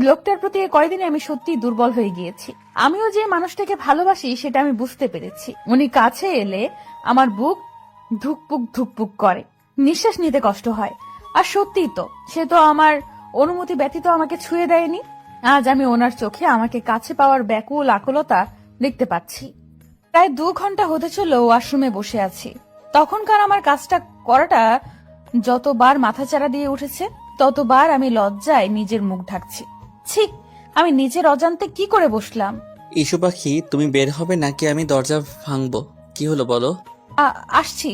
লোকটার প্রতি এই কয়দিনে আমি সত্যিই দুর্বল হয়ে গিয়েছি। আমিও যে মানুষটাকে ভালোবাসি সেটা আমি বুঝতে পেরেছি। উনি কাছে এলে আমার বুক ধুকপুক ধুকপুক করে, নিঃশ্বাস নিতে কষ্ট হয়। আর সত্যিই তো, সে তো আমার অনুমতি ব্যতীত আমাকে ছুঁয়ে দেয়নি। আজ আমি ওনার চোখে আমাকে কাছে পাওয়ার ব্যাকুল আকুলতা দেখতে পাচ্ছি। প্রায় 2 ঘন্টা হতে চলল ওয়াশরুমে বসে আছি। তখনকার আমার কাজটা করাটা যতবার মাথাচাড়া দিয়ে উঠেছে, ততবার আমি লজ্জায় নিজের মুখ ঢাকছি। ছি, আমি নিজের অজান্তে কি করে বসলাম। ইস্যু পাখি, তুমি বের হবে নাকি আমি দরজা ভাঙবো? কি হলো বলো? আসছি।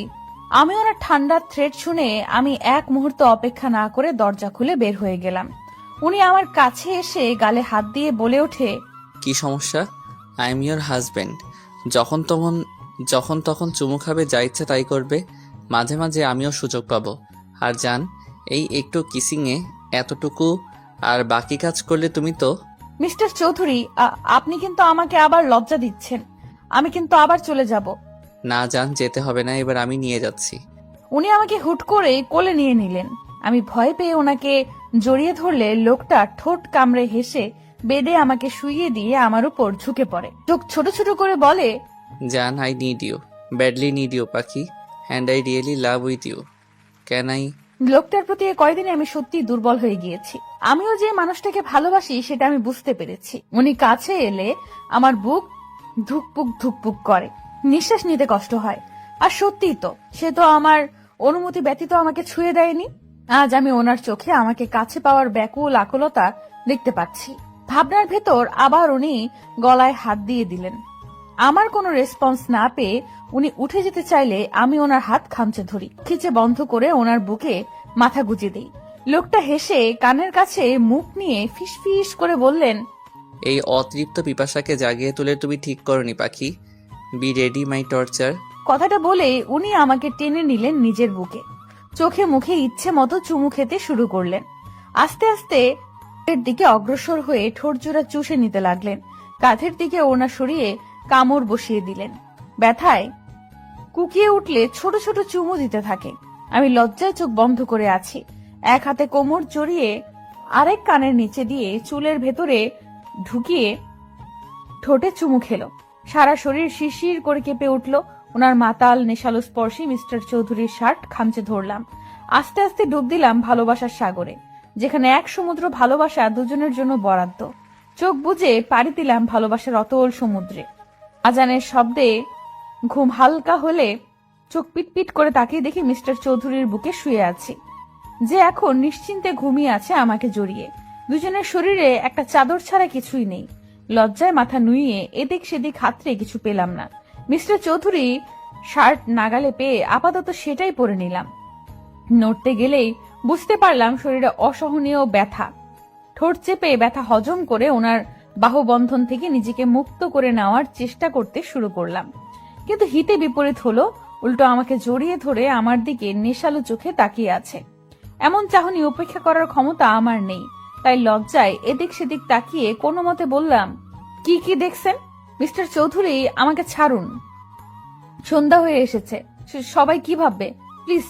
আমি ওনার ঠান্ডা থ্রেড শুনে আমি এক মুহূর্ত অপেক্ষা না করে দরজা খুলে বের হয়ে গেলাম। উনি আমার কাছে এসে গালে হাত দিয়ে বলে ওঠে, কি সমস্যা? I am your husband. যখন তখন যখন তখন চুমু খাবে, যা ইচ্ছে তাই করবে। মাঝে মাঝে আমিও সুযোগ পাবো। আর জান, এই একটু কিসিংয়ে এতটুকু, আর বাকি কাজ করলে তুমি তো। মিস্টার চৌধুরী, আপনি কিন্তু আমাকে আবার লজ্জা দিচ্ছেন। আমি কিন্তু আবার চলে যাব। না জান, যেতে হবে না, এবার আমি নিয়ে যাচ্ছি। উনি আমাকে হুট করে কোলে নিয়ে নিলেন। আমি ভয় পেয়ে ওনাকে জড়িয়ে ধরলে লোকটা ঠোঁট কামড়ে হেসে বেডে আমাকে শুইয়ে দিয়ে আমার উপর ঝুঁকে পড়ে। চোখ ছোট ছোট করে বলে, জান, I need you, badly need you পাখি, and I really love with you. Can I? লোকটার প্রতি এই কয়দিনে আমি সত্যিই দুর্বল হয়ে গিয়েছি। আমিও যে মানুষটাকে ভালোবাসি সেটা আমি বুঝতে পেরেছি। উনি কাছে এলে আমার বুক ধুকপুক ধুকপুক করে, নিঃশ্বাস নিতে কষ্ট হয়। আর সত্যিই তো, সে তো আমার অনুমতি ব্যতীত আমাকে ছুঁয়ে দেয়নি। আজ আমি ওনার চোখে আমাকে কাছে পাওয়ার ব্যাকুল আকুলতা দেখতে পাচ্ছি। ভাবনার ভেতর আবার উনি গলায় হাত দিয়ে দিলেন। আমার কোনো রেসপন্স না পেয়ে উনি উঠে যেতে চাইলে আমি ওনার হাত খামচে ধরি, খিচে বন্ধ করে ওনার বুকে মাথা গুজে দিই। লোকটা হেসে কানের কাছে মুখ নিয়ে ফিসফিস করে বললেন, এই অতৃপ্ত পিপাসাকে জাগিয়ে তুলে তুমি ঠিক করনি পাখি। Be ready my torture. কথাটা বলে উনি আমাকে টেনে নিলেন নিজের বুকে। চোখে মুখে ইচ্ছে মতো চুমু খেতে শুরু করলেন। আস্তে আস্তে এর দিকে অগ্রসর হয়ে ঠোঁট জোড়া চুষে নিতে লাগলেন। কাঁধের দিকে ওনা সরিয়ে কামড় বসিয়ে দিলেন। ব্যথায় কুকিয়ে উঠলে ছোট ছোট চুমু দিতে থাকে। আমি লজ্জায় চোখ বন্ধ করে আছি। এক হাতে কোমর জড়িয়ে আরেক কানের নিচে দিয়ে চুলের ভেতরে ঢুকিয়ে ঠোঁটে চুমু খেলো। সারা শরীর শিরশির করে কেঁপে উঠল। ওনার মাতাল নেশালো স্পর্শে মিস্টার চৌধুরীর শার্ট খামচে ধরলাম। আস্তে আস্তে ডুব দিলাম ভালোবাসার সাগরে, যেখানে এক সমুদ্র ভালোবাসা দুজনের জন্য বরাদ্দ। চোখ বুজে পাড়ি দিলাম ভালোবাসার অতল সমুদ্রে। আজানের শব্দে ঘুম হালকা হলে চোখ পিটপিট করে তাকিয়ে দেখি মিস্টার চৌধুরীর বুকে শুয়ে আছি, যে এখন নিশ্চিন্তে ঘুমিয়ে আছে আমাকে জড়িয়ে। দুজনের শরীরে একটা চাদর ছাড়া কিছুই নেই। লজ্জায় মাথা নুইয়ে এদিক সেদিক হাতড়ে কিছু পেলাম না। মিস্টার চৌধুরী শার্ট নাগালে পেয়ে আপাতত সেটাই পরে নিলাম। নড়তে গেলেই বুঝতে পারলাম শরীরে অসহনীয় ব্যথা। ঠোঁট চেপে ব্যথা হজম করে ওনার বাহুবন্ধন থেকে নিজেকে মুক্ত করে নেওয়ার চেষ্টা করতে শুরু করলাম। কিন্তু হিতে বিপরীত হলো, উল্টো আমাকে জড়িয়ে ধরে আমার দিকে নেশালো চোখে তাকিয়ে আছে। এমন চাহনি উপেক্ষা করার ক্ষমতা আমার নেই। তাই লজ্জায় এদিক সেদিক তাকিয়ে কোনো মতে বললাম, কি কি দেখছেন? মিস্টার চৌধুরী, আমাকে ছাড়ুন। সন্ধ্যা হয়ে এসেছে, সবাই কি ভাববে? প্লিজ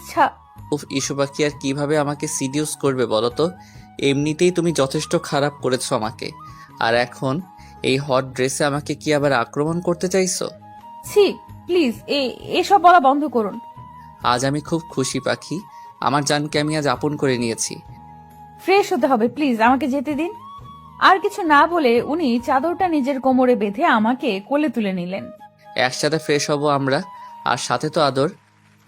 উফ, ইস্যু পাখি আর কিভাবে আমাকে সিডিউস করবে বলো তো? এমনিতেই তুমি যথেষ্ট খারাপ করেছো আমাকে, আর এখন এই হট ড্রেসে আমাকে কি আবার আক্রমণ করতে চাইছো? ছি, প্লিজ এসব বলা বন্ধ করুন। আজ আমি খুব খুশি পাখি, আমার জানকে আমি আজ আপন করে নিয়েছি। ফ্রেশ হতে হবে, প্লিজ আমাকে যেতে দিন। আর কিছু না বলে উনি চাদরটা নিজের কোমরে বেঁধে আমাকে কোলে তুলে নিলেন। একসাথে ফ্রেশ হব আমরা, আর সাথে তো আদর।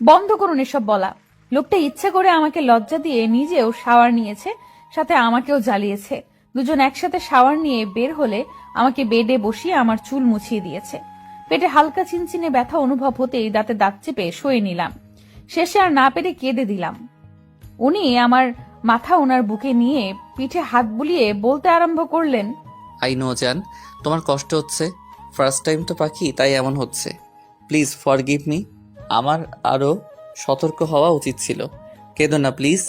বন্ধ করুন এসব বলা। লোকটা ইচ্ছে করে আমাকে লজ্জা দিয়ে নিজেও শাওয়ার নিয়েছে, সাথে আমাকেও জ্বালিয়েছে। দুজন একসাথে শাওয়ার নিয়ে বের হলে আমাকে বেডে বসিয়ে আমার চুল মুছিয়ে দিয়েছে। পেটে হালকা চিনচিনে ব্যথা অনুভব হতেই দাঁতে দাঁত চেপে শুয়ে নিলাম। শেষে আর না পেরে কেঁদে দিলাম। উনি আমার মাথা ওনার বুকে নিয়ে পিঠে হাত বুলিয়ে বলতে আরম্ভ করলেন, আই নো জান, তোমার কষ্ট হচ্ছে। ফার্স্ট টাইম তো পাখি, তাই এমন হচ্ছে। Please forgive me. আমার আরো সতর্ক হওয়া উচিত ছিল। কেঁদো না প্লিজ।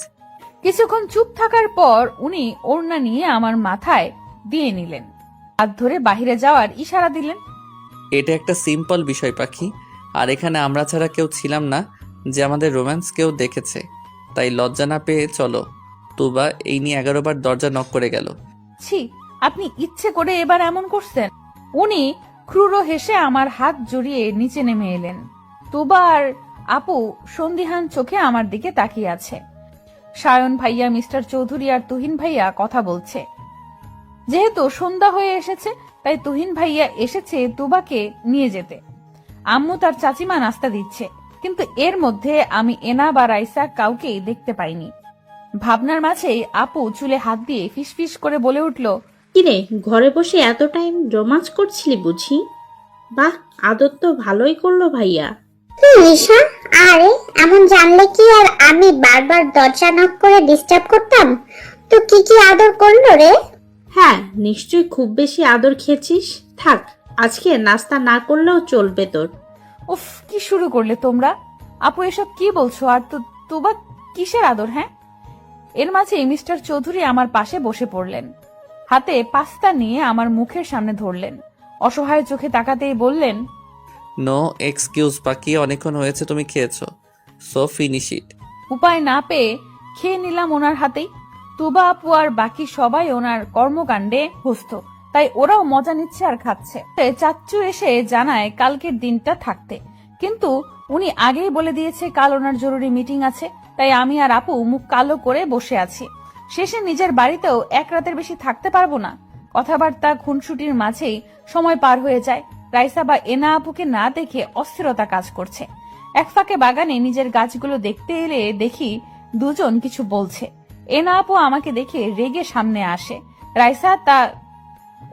কিছুক্ষণ চুপ থাকার পর উনি ওড়না নিয়ে আমার মাথায় দিয়ে নিলেন। হাত ধরে বাহিরে যাওয়ার ইশারা দিলেন। এটা একটা সিম্পল বিষয় পাখি, আর এখানে আমরা ছাড়া কেউ ছিলাম না যে আমাদের রোম্যান্স কেউ দেখেছে। তাই লজ্জা না পেয়ে চলো। তুবা এই নিয়ে 11 বার দরজা নক করে গেল। ছি, আপনি ইচ্ছে করে এবার এমন করছেন? উনি ক্রূর হেসে আমার হাত জড়িয়ে নিচে নেমে এলেন। তুবা আর আপু সন্দিহান চোখে আমার দিকে তাকিয়ে আছে। সায়ন ভাইয়া, মিস্টার চৌধুরী আর তুহিন ভাইয়া কথা বলছে। যেহেতু সন্ধ্যা হয়ে এসেছে, তাই তুহিন ভাইয়া এসেছে তুবাকে নিয়ে যেতে। আম্মু তার চাচিমা নাস্তা দিচ্ছে, কিন্তু এর মধ্যে আমি এনা বা রাইসা কাউকেই দেখতে পাইনি। ভাবনার মাঝেই আপু চুলে হাত দিয়ে ফিসফিস করে বলে উঠল, কিরে, ঘরে বসে এত টাইম রোমাঞ্চ করছিলি বুঝি? বাহ, আদর তো ভালোই করলো ভাইয়া। নিশা, আরে এমন জানলে কি আর আমি বারবার দরজা নক করে ডিস্টার্ব করতাম? তো কি কি আদর করলো রে? হ্যাঁ, নিশ্চয়ই খুব বেশি আদর খেয়েছিস। থাক, আজকে নাস্তা না করলেও চলবে তোর। উফ, কি শুরু করলে তোমরা? আপু এসব কি বলছো? আর তো তুবা কিসের আদর? হ্যাঁ। এর মাঝে মিস্টার চৌধুরী আমার পাশে বসে পড়লেন। হাতে পাস্তা নিয়ে আমার মুখের সামনে ধরলেন। অসহায় চোখে তাকাতেই বললেন, নো এক্সকিউজ বাকি, অনেকক্ষণ হয়েছে তুমি খেয়েছো, সো ফিনিশ ইট। উপায় না পেয়ে খেয়ে নিলাম ওনার হাতেই। তুবা আপু আর বাকি সবাই ওনার কর্মকাণ্ডে ব্যস্ত, তাই ওরাও মজা নিচ্ছে আর খাচ্ছে। চাচ্চু এসে জানায় কালকের দিনটা থাকতে, কিন্তু উনি আগেই বলে দিয়েছে কাল ওনার জরুরি মিটিং আছে। তাই আমি আর আপু মুখ কালো করে বসে আছি। শেষে নিজের বাড়িতেও এক রাতের বেশি থাকতে পারবো না। কথাবার্তা খুনসুটির মাঝেই সময় পার হয়ে যায়। রাইসা বা এনা আপুকে না দেখে অস্থিরতা কাজ করছে। এক ফাঁকে বাগানে নিজের গাছগুলো দেখতে এলে দেখি দুজন কিছু বলছে। এনা আপু আমাকে দেখে রেগে সামনে আসে। রাইসা তা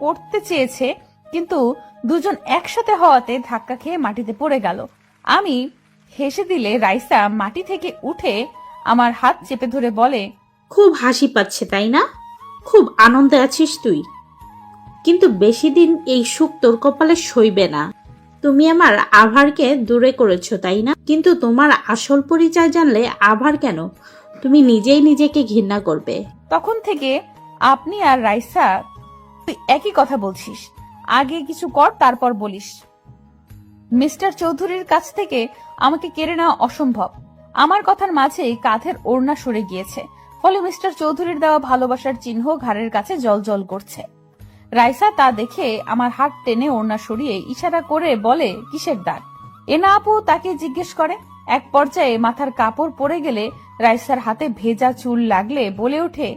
করতে চেয়েছে, কিন্তু দুজন একসাথে হওয়াতে ধাক্কা খেয়ে মাটিতে পড়ে গেল। আমি হেসে দিলে রাইসা মাটি থেকে উঠে আমার হাত চেপে ধরে বলে, খুব হাসি পাচ্ছে তাই না? খুব আনন্দে আছিস তুই, কিন্তু বেশি দিন এই সুখ তোর কপালে সইবে না। তুমি আমার আভারকে দূরে করেছো তাই না? কিন্তু তোমার আসল পরিচয় জানলে আভার কেন, তুমি নিজেই নিজেকে ঘৃণা করবে। তখন থেকে আপনি আর রাইসা তুই একই কথা বলছিস। আগে কিছু কর, তারপর বলিস। মিস্টার চৌধুরীর কাছ থেকে আমাকে কেড়ে নেওয়া অসম্ভব। আমার কথার মাঝেই কাঁধের ওড়না সরে গিয়েছে, ফলে মিস্টার চৌধুরীর দেওয়া ভালোবাসার চিহ্ন ঘাড়ের কাছে জলজল করছে। রাইসা তা দেখে আমার হাত টেনে ওড়না সরিয়ে ইশারা করে বলে, কিসের দাগ? এনা আপু তাকে জিজ্ঞেস করে। এক পর্যায়ে মাথার কাপড় পরে গেলে রাইসার হাতে ভেজা চুল লাগলে বলে ওঠে,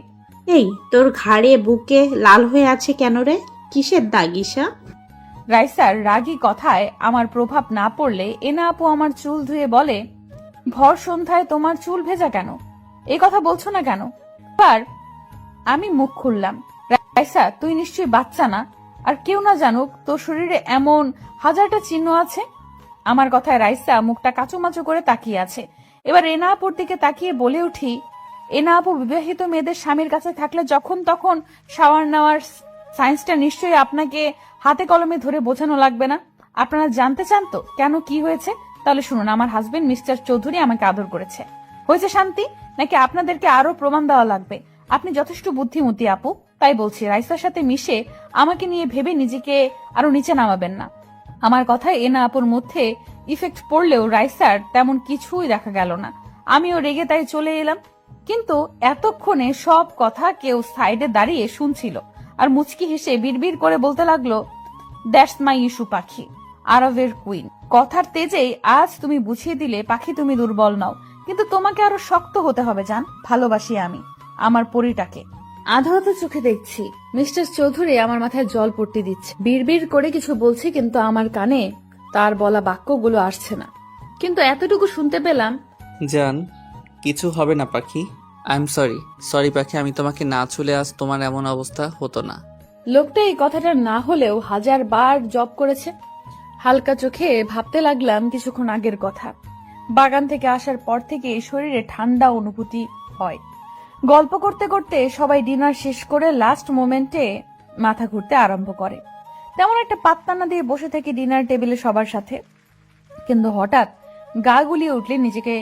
এই তোর ঘাড়ে বুকে লাল হয়ে আছে কেন রে? কিসের দাগ ঈশা? রাইসার রাগী কথায় আমার প্রভাব না পড়লে এনা আপু আমার চুল ধুয়ে বলে, ভর সন্ধ্যায় তোমার চুল ভেজা কেন? এই কথা বলছো না কেন? আর আমি মুখ খুললাম, রাইসা তুই নিশ্চয়ই বাচ্চা না, আর কেউ না জানুক তোর শরীরে এমন হাজারটা চিহ্ন আছে। আমার কথায় রাইসা মুখটা কাচুমাচু করে তাকিয়ে আছে। এবার এনা আপুর দিকে তাকিয়ে বলে উঠি, এনা আপু বিবাহিত মেয়েদের স্বামীর কাছে থাকলে যখন তখন শাওয়ার নেওয়ার সায়েন্সটা নিশ্চয়ই আপনাকে হাতে কলমে ধরে বোঝানো লাগবে না। আপনারা জানতে চান তো কেন কি হয়েছে? তাহলে শুনুন, আমার হাজবেন্ড মিস্টার চৌধুরী আমাকে আদর করেছে। হয়েছে শান্তি, নাকি আপনাদেরকে আরো প্রমাণ দেওয়া লাগবে? আপনি যথেষ্ট বুদ্ধিমতী আপু, তাই বলছি রাইসার সাথে মিশে আমাকে নিয়ে ভেবে নিজেকে আরো নিচে নামাবেন না। আমার কথায় এনা আপুর মধ্যে ইফেক্ট পড়লেও রাইসার তেমন কিছুই দেখা গেল না। আমিও রেগে তাই চলে এলাম। কিন্তু এতক্ষণে সব কথা কেউ সাইডে দাঁড়িয়ে শুনছিল, আর মুচকি হেসে বিড়বিড় করে বলতে লাগলো, দ্যাটস মাই ইস্যু পাখি, আরবের কুইন। কথার তেজেই আজ তুমি বুঝিয়ে দিলে পাখি তুমি দুর্বল নও, কিন্তু তোমাকে আরো শক্ত হতে হবে জান। ভালোবাসি আমি আমার পরিটাকে। আধা আধা চোখে দেখছি মিস্টার চৌধুরী আমার মাথায় জল পড়তে দিচ্ছে। বিড়বিড় করে কিছু বলছে, কিন্তু আমার কানে তার বলা বাক্যগুলো আসছে না। কিন্তু এতটুকু শুনতে পেলাম, জান, কিছু হবে না পাখি। I am sorry. সরি পাখি, আমি তোমাকে না ছুলে আজ তোমার এমন অবস্থা হতো না। লোকটা এই কথাটা না হলেও 1000 বার জব করেছে। হালকা চোখে ভাবতে লাগলাম কিছুক্ষণ আগের কথা। বাগান থেকে আসার পর থেকে শরীরে ঠান্ডা অনুভূতি হয়। গল্প করতে করতে সবাই ডিনার শেষ করে লাস্ট মোমেন্টে মাথা ঘুরতে আরম্ভ করে। তেমন একটা পাত্তা না দিয়ে বসে থেকে ডিনার টেবিলে সবার সাথে, কিন্তু হঠাৎ গা গুলিয়ে উঠলে নিজেকে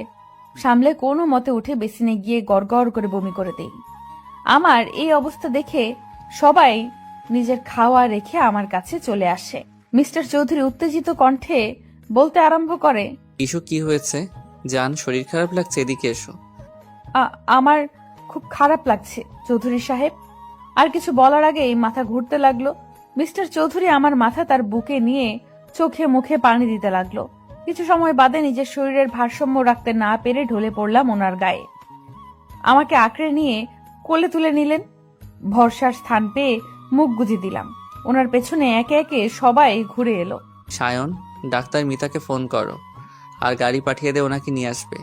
সামলে কোনো মতে উঠে বেসিনে গিয়ে গড়গড় করে বমি করে দেই। আমার এই অবস্থা দেখে সবাই নিজের খাওয়া রেখে আমার কাছে চলে আসে। মিস্টার চৌধুরী উত্তেজিত কণ্ঠে বলতে আরম্ভ করে, ইস্যু কি হয়েছে? জান, শরীর খারাপ লাগছে, এদিকে এসো। আমার খুব খারাপ লাগছে চৌধুরী সাহেব। আর কিছু বলার আগেই মাথা ঘুরতে লাগলো। মিস্টার চৌধুরী আমার মাথা তার বুকে নিয়ে চোখে মুখে পানি দিতে লাগলো। কিছু সময় বাদে নিজের শরীরের ভারসাম্য রাখতে না পেরে ঢলে পড়লাম ওনার গায়ে। আমাকে আঁকড়ে নিয়ে কোলে তুলে নিলেন। ভরসার স্থান পেয়ে মুখ গুজে দিলাম। ওনার পেছনে একে একে সবাই ঘুরে এলো। সায়ন, ডাক্তার মিতাকে ফোন করো আর গাড়ি পাঠিয়ে দে, ওনাকে নিয়ে আসবে।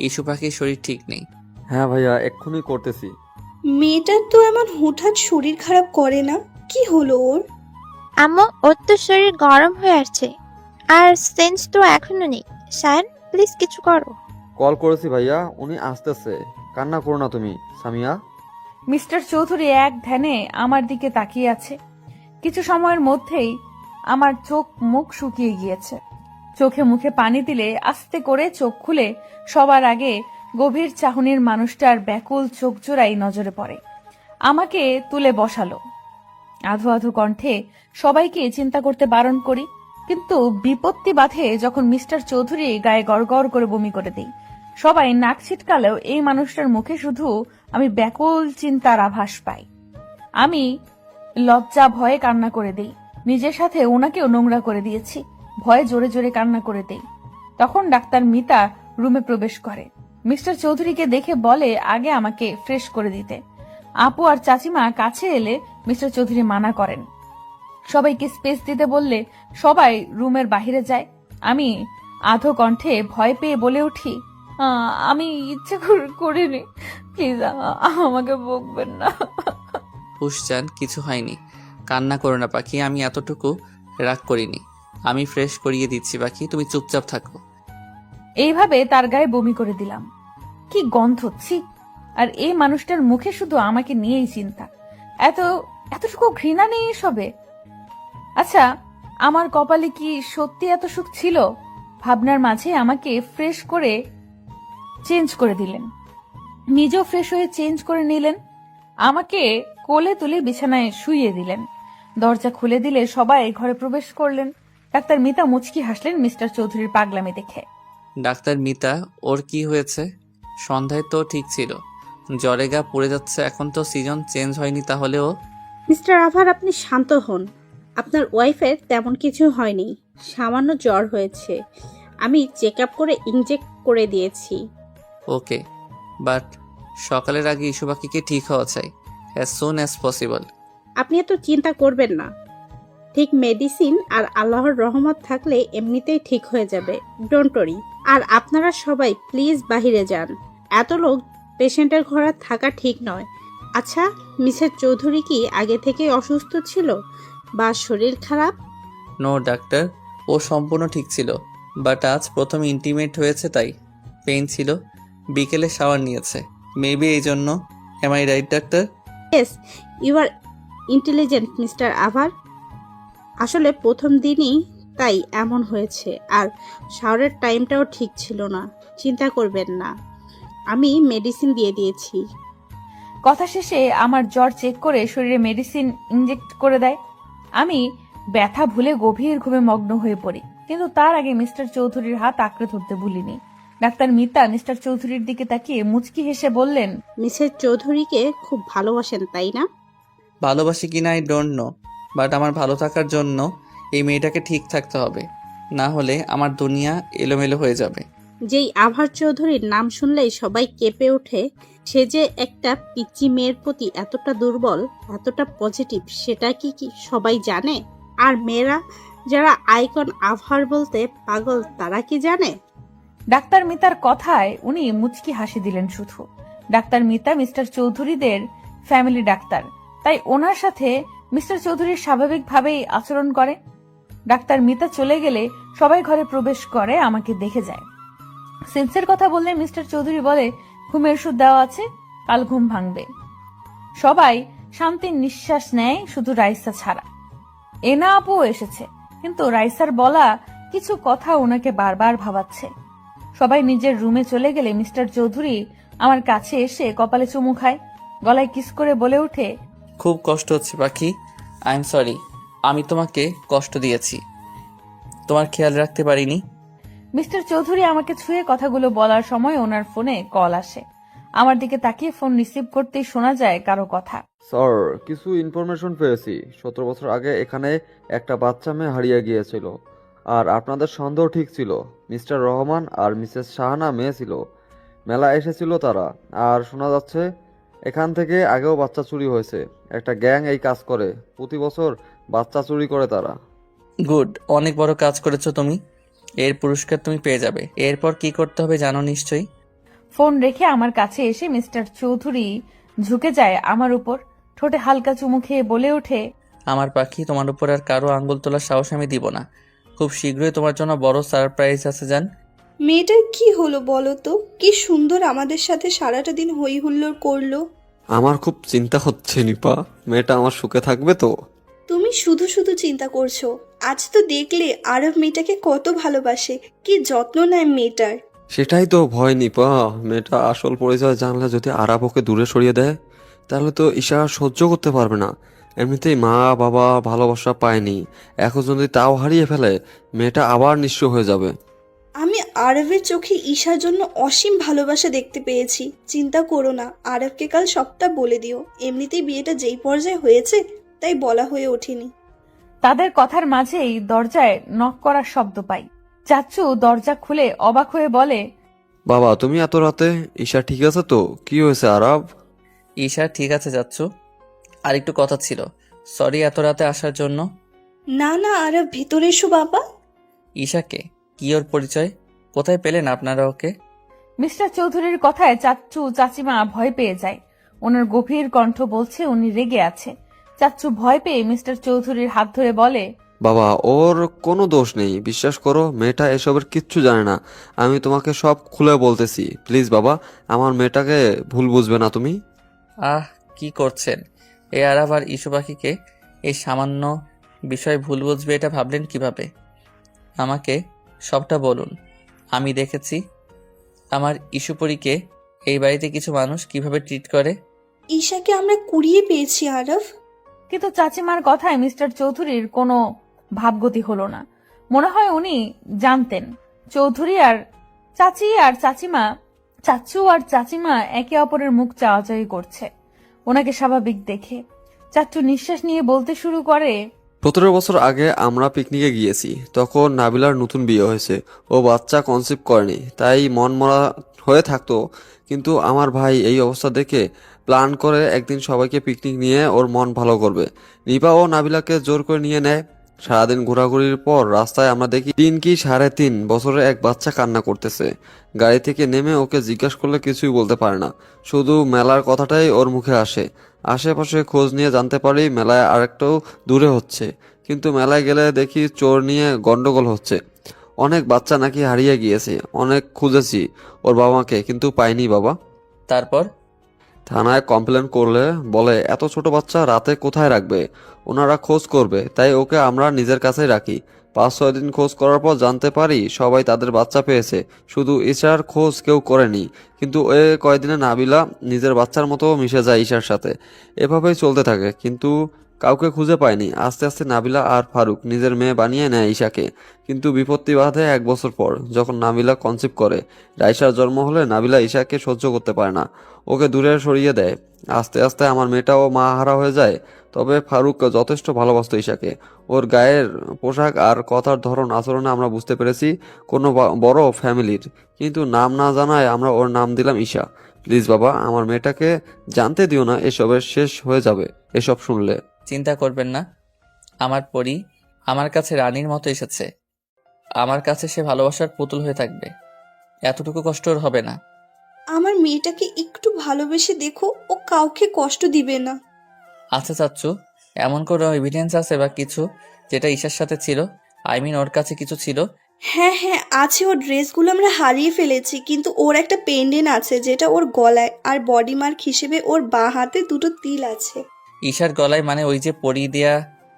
ইস্যু পাখির শরীর ঠিক নেই। হ্যাঁ ভাইয়া, এক্ষুনি করতেছি। মেয়েটার তো এমন হুটহাট শরীর খারাপ করে না, কি হলো ওর? আম্মু, ওর তো শরীর গরম হয়ে আসছে, আর সেন্স তো এখনো নেই। সায়ন, প্লিজ কিছু করো। কল করেছি ভাইয়া, উনি আসতেছে। কান্না করো না তুমি সামিয়া। মিস্টার চৌধুরী এক ধ্যানে আমার দিকে তাকিয়ে আছে। কিছু সময়ের মধ্যেই আমার চোখ মুখ শুকিয়ে গিয়েছে। চোখে মুখে পানি দিলে আস্তে করে চোখ খুলে সবার আগে গভীর চাহনির মানুষটার ব্যাকুল চোখ জোড়াই নজরে পড়ে। আমাকে তুলে বসালো। আধো আধো কণ্ঠে সবাইকে চিন্তা করতে বারণ করি, কিন্তু বিপত্তি বাধে যখন মিস্টার চৌধুরী গায়ে গড়গড় করে বমি করে দেই। সবাই নাক ছিটকালেও এই মানুষটার মুখে শুধু আমি ব্যাকুল চিন্তার আভাস পাই। আমি লজ্জা ভয়ে কান্না করে দেই। নিজের সাথে ওনাকেও নোংরা করে দিয়েছি। ভয়ে জোরে জোরে কান্না করে দেই। তখন ডাক্তার মিতা রুমে প্রবেশ করে। মিস্টার চৌধুরীকে দেখে বলে আগে আমাকে ফ্রেশ করে দিতে। আপু আর চাচিমা কাছে এলে মিস্টার চৌধুরী মানা করেন। সবাইকে স্পেস দিতে বললে সবাই রুমের বাইরে যায়। আমি আধো কণ্ঠে ভয় পেয়ে বলে উঠি, আমি ইচ্ছে করিনি, প্লিজ আমাকে বকবেন না। হুশজান, কিছু হয়নি, কান্না করো না পাখি। আমি এতটুকু রাগ করিনি। আমি ফ্রেশ করিয়ে দিচ্ছি পাখি, তুমি চুপচাপ থাকো। এইভাবে তার গায়ে বমি করে দিলাম। কি গন্ধ, ছি! আর এই মানুষটার মুখে শুধু আমাকে নিয়েই চিন্তা। এতটুকু ঘৃণা নেই এসবে। আচ্ছা, আমার কপালে কি সত্যি এত সুখ ছিল? ভাবনার মাঝে আমাকে ফ্রেশ করে চেঞ্জ করে দিলেন। নিজেও ফ্রেশ হয়ে চেঞ্জ করে নিলেন। আমাকে কোলে তুলে বিছানায় শুইয়ে দিলেন। দরজা খুলে দিলে সবাই ঘরে প্রবেশ করলেন। ডাক্তার মিতা মুচকি হাসলেন মিস্টার চৌধুরীর পাগলামি দেখে। ডাক্তার মিতা, ওর কি হয়েছে? সন্ধ্যায় তো ঠিক ছিল, জ্বরে গা পড়ে যাচ্ছে। এখন তো সিজন চেঞ্জ হয়নি, তাহলেও। মিস্টার আভার, আপনি শান্ত হন। আপনার ওয়াইফের তেমন কিছু হয়নি, সামান্য জ্বর হয়েছে। আমি চেক আপ করে ইনজেক্ট করে দিয়েছি। ওকে, বাট সকালের আগে ইস্যু পাখিকে ঠিক হওয়া চাই, অ্যাজ সুন অ্যাজ পসিবল। আপনি এত চিন্তা করবেন না। ঠিক মেডিসিন আর আল্লাহর রহমত থাকলে এমনিতেই ঠিক হয়ে যাবে। Don't worry. আর আপনারা সবাই প্লিজ বাহিরে যান। এত লোক পেশেন্টের ঘরে থাকা ঠিক নয়। আচ্ছা, মিসেস চৌধুরী কি আগে থেকেই অসুস্থ ছিল বা শরীর খারাপ? নো ডাক্তার, ও সম্পূর্ণ ঠিক ছিল, বাট আজ প্রথম ইন্টিমেট হয়েছে তাই পেইন ছিল। বিকেলে শাওয়ার নিয়েছে, মেবি এই জন্য। Am I right doctor? Yes, you are intelligent mister Abhar. আসলে প্রথম দিনই তাই এমন হয়েছে। আর শাওয়ারের টাইমটাও ঠিক ছিল না। চিন্তা করবেন না, আমি মেডিসিন দিয়ে দিয়েছি। কথা শেষে আমার জ্বর চেক করে শরীরে মেডিসিন ইনজেক্ট করে দেয়। আমি ব্যথা ভুলে গভীর ঘুমে মগ্ন হয়ে পড়ি, কিন্তু তার আগে মিস্টার চৌধুরীর হাত আঁকড়ে ধরতে ভুলিনি। ডাক্তার মিতা মিস্টার চৌধুরীর দিকে তাকিয়ে মুচকি হেসে বললেন, মিসেস চৌধুরীকে খুব ভালোবাসেন তাই না? ভালোবাসি কিনা আই ডোন্ট নো, বাট আমার ভালো থাকার জন্য এই মেয়েটাকে ঠিক থাকতে হবে, না হলে আমার দুনিয়া এলোমেলো হয়ে যাবে। যেই আভার চৌধুরীর নাম শুনলেই সবাই কেঁপে ওঠে, সে যে একটা পিচ্চি মেয়ের প্রতি এতটা দুর্বল, এতটা পজিটিভ, সেটা কি সবাই জানে? আর মেয়েরা যারা আইকন আভার বলতে পাগল, তারা কি জানে? ডাক্তার মিতার কথায় উনি মুচকি হাসি দিলেন শুধু। ডাক্তার মিতা মিস্টার চৌধুরীদের ফ্যামিলি ডাক্তার, তাই ওনার সাথে মিস্টার চৌধুরীর স্বাভাবিকভাবেই আচরণ করে। ডাক্তার মিতা চলে গেলে সবাই ঘরে প্রবেশ করে, আমাকে দেখে যায়। সেন্সের কথা বললে মিস্টার চৌধুরী বলে, ঘুমের ওষুধ দেওয়া আছে, কাল ঘুম ভাঙবে। সবাই শান্তির নিঃশ্বাস নেয়, শুধু রাইসা ছাড়া। এনা আপুও এসেছে, কিন্তু রাইসার বলা কিছু কথা ওনাকে বারবার ভাবাচ্ছে। সবাই নিজের রুমে চলে গেলে মিস্টার চৌধুরী আমার কাছে এসে কপালে চুমু খায়, গলায় কিস করে বলে ওঠে, খুব কষ্ট হচ্ছে পাখি, আই এম সরি। আমি তোমাকে কষ্ট দিয়েছি, তোমার খেয়াল রাখতে পারিনি। মিস্টার চৌধুরী আমাকে ছুঁয়ে কথাগুলো বলার সময় ওনার ফোনে কল আসে। আমার দিকে তাকিয়ে ফোন রিসিভ করতেই শোনা যায় কারো কথা। স্যার, কিছু ইনফরমেশন পেয়েছি। 17 বছর আগে এখানে একটা বাচ্চা মেয়ে হারিয়ে গিয়েছিল, আর আপনাদের সন্দেহ ঠিক ছিল। মিস্টার রহমান আর মিসেস শাহানা মেয়ে ছিল, মেলা এসেছিল তারা। আর শোনা যাচ্ছে এখান থেকে আগেও বাচ্চা চুরি হয়েছে। একটা গ্যাং এই কাজ করে, প্রতি বছর বাচ্চা চুরি করে তারা। গুড, অনেক বড় কাজ করেছো তুমি। এর পুরস্কার তুমি পেয়ে যাবে। এরপর কি করতে হবে জানো নিশ্চয়ই। ফোন রেখে আমার কাছে এসে মিস্টার চৌধুরী ঝুঁকে যায় আমার উপর, ঠোঁটে হালকা চুমু খেয়ে বলে ওঠে, আমার পাখি, তোমার উপর আর কারো আঙ্গুল তোলার সাহস আমি দিব না। খুব শীঘ্রই তোমার জন্য বড় সারপ্রাইজ আছে জান। মেয়েটার কি হলো বলো তো? কি সুন্দর আমাদের সাথে সারাটা দিন হই হুল্লোড় করলো। আমার খুব চিন্তা হচ্ছে নিপা, মেয়েটা আমার সুখে থাকবে তো? তুমি শুধু শুধু চিন্তা করছো। আজ তো দেখলে আরব মেয়েটাকে কত ভালোবাসে, কি যত্ন নেয় মেয়েটার। সেটাই তো ভয় নিপা, মেয়েটা আসল পরিচয় জানলে যদি আরাব ওকে দূরে সরিয়ে দেয়, তাহলে তো ঈশা সহ্য করতে পারবে না। এমনিতেই মা বাবা ভালোবাসা পায়নি, এখন যদি তাও হারিয়ে ফেলে, মেয়েটা আবার নিঃস্ব হয়ে যাবে। আমি আরবের চোখে ঈশার জন্য অসীম ভালোবাসা দেখতে পেয়েছি। চিন্তা করো না, আরবকে কাল সবটা বলে দিও। এমনিতেই বিয়েটা যেই পর্যায়ে হয়েছে, তাই বলা হয়ে ওঠেনি। তাদের কথার মাঝেই দরজায় নক করার শব্দ পাই। চাচ্চু দরজা খুলে অবাক হয়ে বলে, বাবা, তুমি এত রাতে? ঈশা ঠিক আছে তো? কি হয়েছে আরাব? ঈশা ঠিক আছে যাচ্ছ? আর একটু কথা ছিল। সরি এত রাতে আসার জন্য। না না আরব, ভিতরে এসো বাবা। ঈশাকে? কি ওর পরিচয়? কোথায় পেলেন আপনারা ওকে? মিস্টার চৌধুরীর কথায় চাচ্চু চাচিমা ভয় পেয়ে যায়। ওনার গভীর কণ্ঠ বলছে উনি রেগে আছে। চাচ্চু ভয় পেয়ে মিস্টার চৌধুরীর হাত ধরে বলে, বাবা, ওর কোনো দোষ নেই, বিশ্বাস করো। মেয়েটা এসবের কিচ্ছু জানে না। আমি তোমাকে সব খুলে বলতেছি, প্লিজ বাবা, আমার মেয়েটাকে ভুল বুঝবে না তুমি। আহ, কি করছেন? এ আরাব আর ইস্যু পাখিকে এই সামান্য বিষয় ভুল বুঝবে এটা ভাবলেন কিভাবে? আমাকে সবটা বলুন। আমি দেখেছি আমার ইস্যুপরীকে এই বাড়িতে কিছু মানুষ কিভাবে ট্রিট করে। ঈশাকে আমরা কুড়িয়ে পেয়েছি আরব। কিন্তু চাচিমার কথায় মিস্টার চৌধুরীর কোনো ভাবগতি হলো না। মনে হয় উনি জানতেন চৌধুরী আর চাচি আর চাচিমা, চাচু আর চাচিমা একে অপরের মুখ চাওয়াচাওয়ি করছে ওনাকে স্বাভাবিক দেখে। চাচু নিঃশ্বাস নিয়ে বলতে শুরু করে, 17 বছর আগে আমরা পিকনিকে গিয়েছি, তখন নাবিলার নতুন বিয়ে হয়েছে। ও বাচ্চা কনসিভ করেনি, তাই মন মরা হয়ে থাকতো। কিন্তু আমার ভাই এই অবস্থা দেখে প্ল্যান করে একদিন সবাইকে পিকনিক নিয়ে ওর মন ভালো করবে। নিপা ও নাবিলাকে জোর করে নিয়ে নেয়। সারাদিন ঘোরাঘুরির পর রাস্তায় আমরা দেখি 3 কি 3.5 বছরের এক বাচ্চা কান্না করতেছে। গাড়ি থেকে নেমে ওকে জিজ্ঞাসা করলে কিছুই বলতে পারে না, শুধু মেলার কথাটাই ওর মুখে আসে। আশেপাশে খোঁজ নিয়ে জানতে পারি মেলায় আরেকটাও দূরে হচ্ছে, কিন্তু মেলায় গেলে দেখি চোর নিয়ে গন্ডগোল হচ্ছে। অনেক বাচ্চা নাকি হারিয়ে গিয়েছে। অনেক খুঁজেছি ওর বাবাকে, কিন্তু পাইনি বাবা। তারপর থানায় কমপ্লেন করলে বলে এত ছোট বাচ্চা রাতে কোথায় রাখবে, ওনারা খোঁজ করবে, তাই ওকে আমরা নিজের কাছেই রাখি। 5-6 দিন খোঁজ করার পর জানতে পারি সবাই তাদের বাচ্চা পেয়েছে, শুধু ঈশার খোঁজ কেউ করেনি। কিন্তু এ কয়দিনে নাবিলা নিজের বাচ্চার মতো মিশে যায় ঈশার সাথে। এভাবেই চলতে থাকে, কিন্তু কাউকে খুঁজে পায়নি। আস্তে আস্তে নাবিলা আর ফারুক নিজের মেয়ে বানিয়ে নেয় ঈশাকে। কিন্তু বিপত্তি বাধে 1 বছর পর, যখন নাবিলা কনসিভ করে। রাইসার জন্ম হলে নাবিলা ঈশাকে সহ্য করতে পারে না, ওকে দূরে সরিয়ে দেয়। আস্তে আস্তে আমার মেয়েটাও মা হারা হয়ে যায়। তবে ফারুক যথেষ্ট ভালোবাসতো ঈশাকে। ওর গায়ের পোশাক আর কথার ধরন আচরণে আমরা বুঝতে পেরেছি কোনো বড় ফ্যামিলির। কিন্তু নাম না জানায় আমরা ওর নাম দিলাম ঈশা। প্লিজ বাবা, আমার মেয়েটাকে জানতে দিও না, এসবের শেষ হয়ে যাবে এসব শুনলে। চিন্তা করবেন না, আমার পরি আমার কাছে রানীর মতো এসেছে। আমার কাছে সে ভালোবাসার পুতুল হয়ে থাকবে। এতটুকু কষ্ট ওর হবে না। আমার মেয়েটাকে একটু ভালোবেসে দেখো, ও কাউকে কষ্ট দিবে না। আচ্ছা চাচ্ছু, এমন কোনো এভিডেন্স আছে বা কিছু যেটা ঈশার সাথে ছিল? ওর কাছে কিছু ছিল? হ্যাঁ হ্যাঁ আছে, ওর ড্রেসগুলো আমরা হারিয়ে ফেলেছি, কিন্তু ওর একটা পেন্ডেন্ট আছে যেটা ওর গলায়, আর বডি মার্ক হিসেবে ওর বাঁ হাতে 2টো তিল আছে। ঈশার গলায় মানে ওই যে পরি দেয়া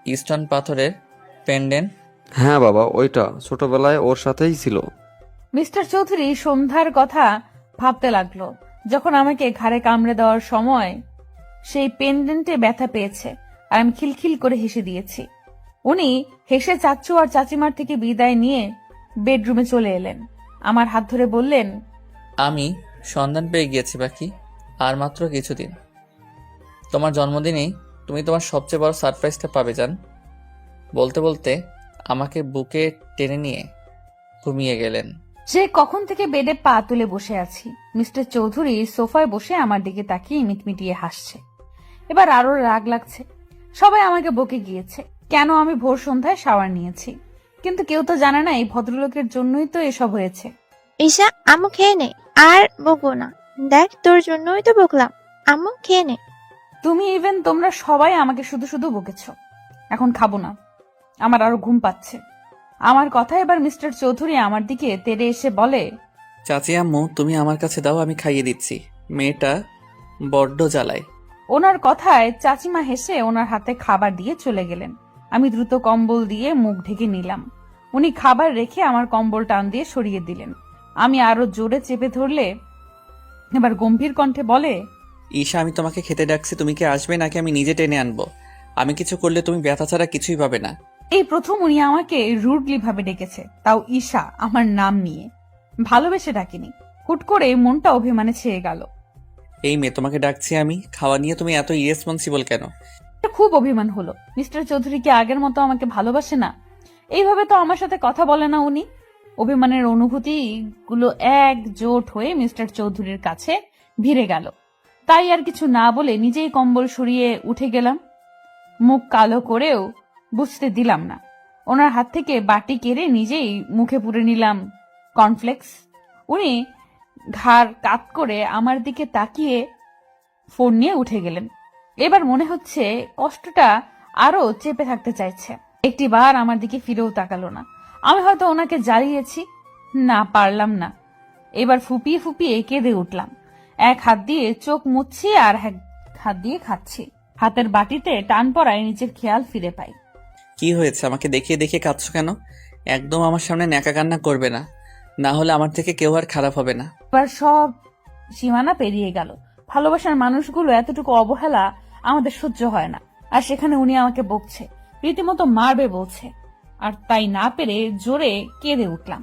স্টোন পাথরের পেন্ডেন্ট? হ্যাঁ বাবা, ওইটা ছোটবেলায় ওর সাথেই ছিল। মিস্টার চৌধুরী সন্ধ্যার কথা ভাবতে লাগলো, যখন আমাকে ঘাড়ে কামড়ে দেওয়ার সময় সেই পেন্ডেন্টে ব্যথা পেয়েছে, আর আমি খিলখিল করে হেসে দিয়েছি। উনি হেসে চাচ্চু আর চাচিমার থেকে বিদায় নিয়ে বেডরুমে চলে এলেন। আমার হাত ধরে বললেন, আমি সন্ধান পেয়ে গিয়েছি পাখি। আর মাত্র কিছুদিন। তোমার জন্মদিনেই তুমি তোমার সবচেয়ে বড় সারপ্রাইজটা পাবে জান। বলতে বলতে আমাকে বুকে টেনে নিয়ে ঘুমিয়ে গেলেন। সে কখন থেকে বেডে পা তুলে বসে আছি। মিস্টার চৌধুরী সোফায় বসে আমার দিকে তাকিয়ে মিটমিটিয়ে হাসছে। এবার আরো রাগ লাগছে। সবাই আমাকে বকে গিয়েছে কেন আমি ভোর সন্ধ্যায় শাওয়ার নিয়েছি, কিন্তু কেউ তো জানে না এই ভদ্রলোকের জন্যই তো এসব হয়েছে। ঈশা, আম্মু খেয়ে নে, আর বকবো না। দেখ, তোর জন্যই তো বকলাম। আম্মু খেয়ে নে। তুমি ইভেন তোমরা সবাই আমাকে শুধু শুধু বকেছ। এখন খাবো না, আমার আরো ঘুম পাচ্ছে। আমার কথা এবার মিস্টার চৌধুরী আমার দিকে তেড়ে এসে বলে, চাচি আম্মু তুমি আমার কাছে দাও, আমি খাইয়ে দিচ্ছি। মেয়েটা বড্ড জ্বালায়। ওনার কথায় চাচিমা হেসে ওনার হাতে খাবার দিয়ে চলে গেলেন। আমি দ্রুত কম্বল দিয়ে মুখ ঢেকে নিলাম। উনি খাবার রেখে আমার কম্বল টান দিয়ে সরিয়ে দিলেন। আমি আরো জোরে চেপে ধরলে এবার গম্ভীর কণ্ঠে বলে, ঈশা, আমি তোমাকে খেতে ডাকছি, তুমি কি আসবে নাকি আমি নিজে টেনে আনবো? আমি কিছু করলে তুমি ব্যথা ছাড়া কিছুই পাবে না। এই প্রথম উনি আমাকে রুডলি ভাবে ডেকেছে, তাও ঈশা আমার নাম নিয়ে। ভালোবেসে ডাকিনি। হুট করে মনটা অভিমানে ছেয়ে গেল। এই মেয়ে, তোমাকে ডাকছি আমি, খাওয়া নিয়ে তুমি এত ইরেসপন্সিবল কেন? এটা খুব অভিমান হলো। মিস্টার চৌধুরী কি আগের মতো আমাকে ভালোবাসে না? এইভাবে তো আমার সাথে কথা বলে না উনি। অভিমানের অনুভূতি গুলো একজোট হয়ে মিস্টার চৌধুরীর কাছে ভিড়ে গেল। তাই আর কিছু না বলে নিজেই কম্বল সরিয়ে উঠে গেলাম। মুখ কালো করেও বুঝতে দিলাম না। ওনার হাত থেকে বাটি কেড়ে নিজেই মুখে পুরে নিলাম কর্নফ্লেক্স। উনি ঘাড় কাত করে আমার দিকে তাকিয়ে ফোন নিয়ে উঠে গেলেন। এবার মনে হচ্ছে কষ্টটা আরো চেপে থাকতে চাইছে। একটিবার আমার দিকে ফিরেও তাকালো না। আমি হয়তো ওনাকে জ্বালিয়েছি। না, পারলাম না। এবার ফুপিয়ে ফুপিয়ে কেঁদে উঠলাম। এক হাত দিয়ে চোখ মুছছি আর এক হাত দিয়ে খাচ্ছি। হাতের বাটিতে টান পড়ায় নিচের খেয়াল ফিরে পাই। কি হয়েছে? আমাকে দেখিয়ে দেখিয়ে কাঁদছো কেন? একদম আমার সামনে ন্যাকা কান্না করবে না, না হলে আমার থেকে কেউ আর খারাপ হবে না। এবার সব সীমানা পেরিয়ে গেল। ভালোবাসার মানুষগুলো এতটুকু অবহেলা আমাদের সহ্য হয় না। আর সেখানে উনি আমাকে বকছে, রীতিমতো মারবে বলছে। আর তাই না পেরে জোরে কেঁদে উঠলাম।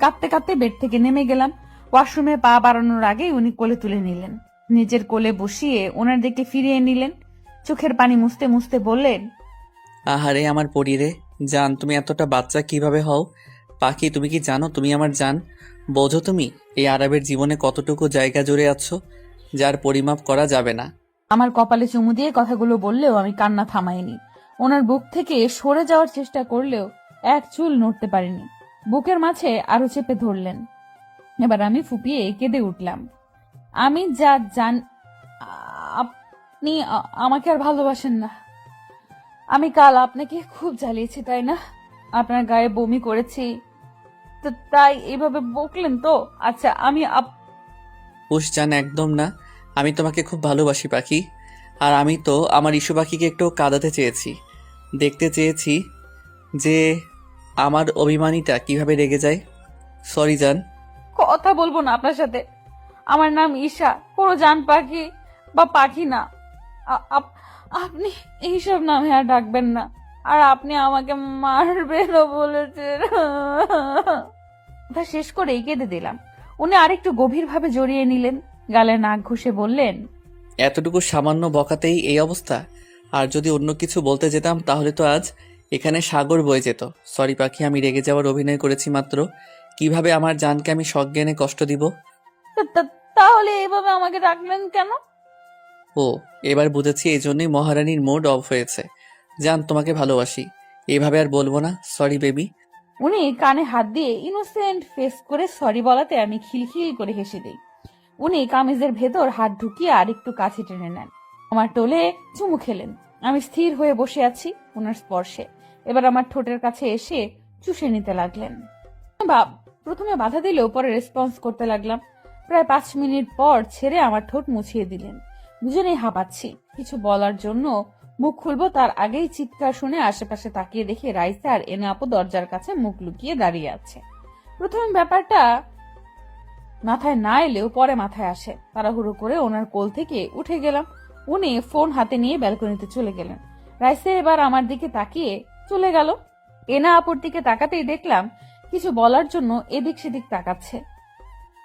কাঁদতে কাঁদতে বেড থেকে নেমে গেলাম। ওয়াশরুমে পা বাড়ানোর আগেই উনি কোলে তুলে নিলেন। নিজের কোলে বসিয়ে ওনার দিকে ফিরিয়ে নিলেন। চোখের পানি মুছতে মুছতে বললেন, আহারে আমার পরিরে জান, তুমি এতটা বাচ্চা কিভাবে হও? পাখি, তুমি কি জানো তুমি আমার জান? বোঝো তুমি এই আরবের জীবনে কতটুকু জায়গা জুড়ে আছো যার পরিমাপ করা যাবে না। আমার কপালে চুমু দিয়ে কথাগুলো বললেও আমি কান্না থামাইনি। ওনার বুক থেকে সরে যাওয়ার চেষ্টা করলেও এক চুল নড়তে পারিনি। বুকের মাঝে আরো চেপে ধরলেন। এবার আমি ফুপিয়ে কেঁদে উঠলাম। আমি যা জান, আপনি আমাকে আর ভালোবাসেন না। আমি কাল আপনাকে খুব জ্বালিয়েছি, তাই না? আপনার গায়ে বমি করেছি, তো তাই এভাবে বকলেন তো? আচ্ছা, আমি হুশ জান, একদম না। আমি তোমাকে খুব ভালোবাসি পাখি। আর আমি তো আমার ইস্যু পাখিকে একটু কাঁদাতে চেয়েছি, দেখতে চেয়েছি যে আমার অভিমানীটা কিভাবে রেগে যায়। সরি জান। কথা বলবো না আপনার সাথে। আমার নাম ঈশা, কোনো জান পাখি বা পাখি না। আপনি এইসব নামে আর ডাকবেন না। আর আপনি আমাকে মারবেনও বলেছেন। কথা শেষ করে কেঁদে দিলাম। উনি আরেকটু গভীর ভাবে জড়িয়ে নিলেন। গালে নাক ঘুষে বললেন, এতটুকু সামান্য বকাতেই এই অবস্থা? আর যদি অন্য কিছু বলতে যেতাম তাহলে তো আজ এখানে সাগর বয়ে যেত। সরি পাখি, আমি রেগে যাওয়ার অভিনয় করেছি মাত্র। কিভাবে আমার জানকে আমি সজ্ঞানে কষ্ট দিব? তাহলে এভাবে আমাকে ডাকলেন কেন? ও, এবার বুঝেছি, এই জন্যই মহারানীর মুড অফ হয়েছে। জান, তোমাকে ভালোবাসি। এভাবে আর বলবো না। Sorry baby. উনি কানে হাত দিয়ে ইনোসেন্ট ফেস করে সরি বলাতে আমি খিলখিল করে হেসে দিই। উনি কামিজের ভেতর হাত ঢুকিয়ে আর একটু কাছে টেনে নেন। আমার টোলে চুমু খেলেন। আমি স্থির হয়ে বসে আছি ওনার স্পর্শে। এবার আমার ঠোঁটের কাছে এসে চুষে নিতে লাগলেন। প্রথমে বাধা দিলেও পরে রেসপন্স করতে লাগলাম। প্রায় 5 মিনিট পর ছেড়ে আমার ঠোঁট মুছিয়ে দিলেন। দুজনেই হাঁপাচ্ছি। কিছু বলার জন্য মুখ খুলবো তার আগেই চিৎকার শুনে আশেপাশে তাকিয়ে দেখি রাইসা আর এনা আপু দরজার কাছে মুখ লুকিয়ে দাঁড়িয়ে আছে। প্রথমে ব্যাপারটা মাথায় না এলেও পরে মাথায় আসে। তাড়াহুড়ো করে ওনার কোল থেকে উঠে গেলাম। উনি ফোন হাতে নিয়ে ব্যালকনিতে চলে গেলেন। রাইসা এবার আমার দিকে তাকিয়ে চলে গেল। এনা আপুর দিকে তাকাতেই দেখলাম কিছু বলার জন্য এদিক সেদিক তাকাচ্ছে।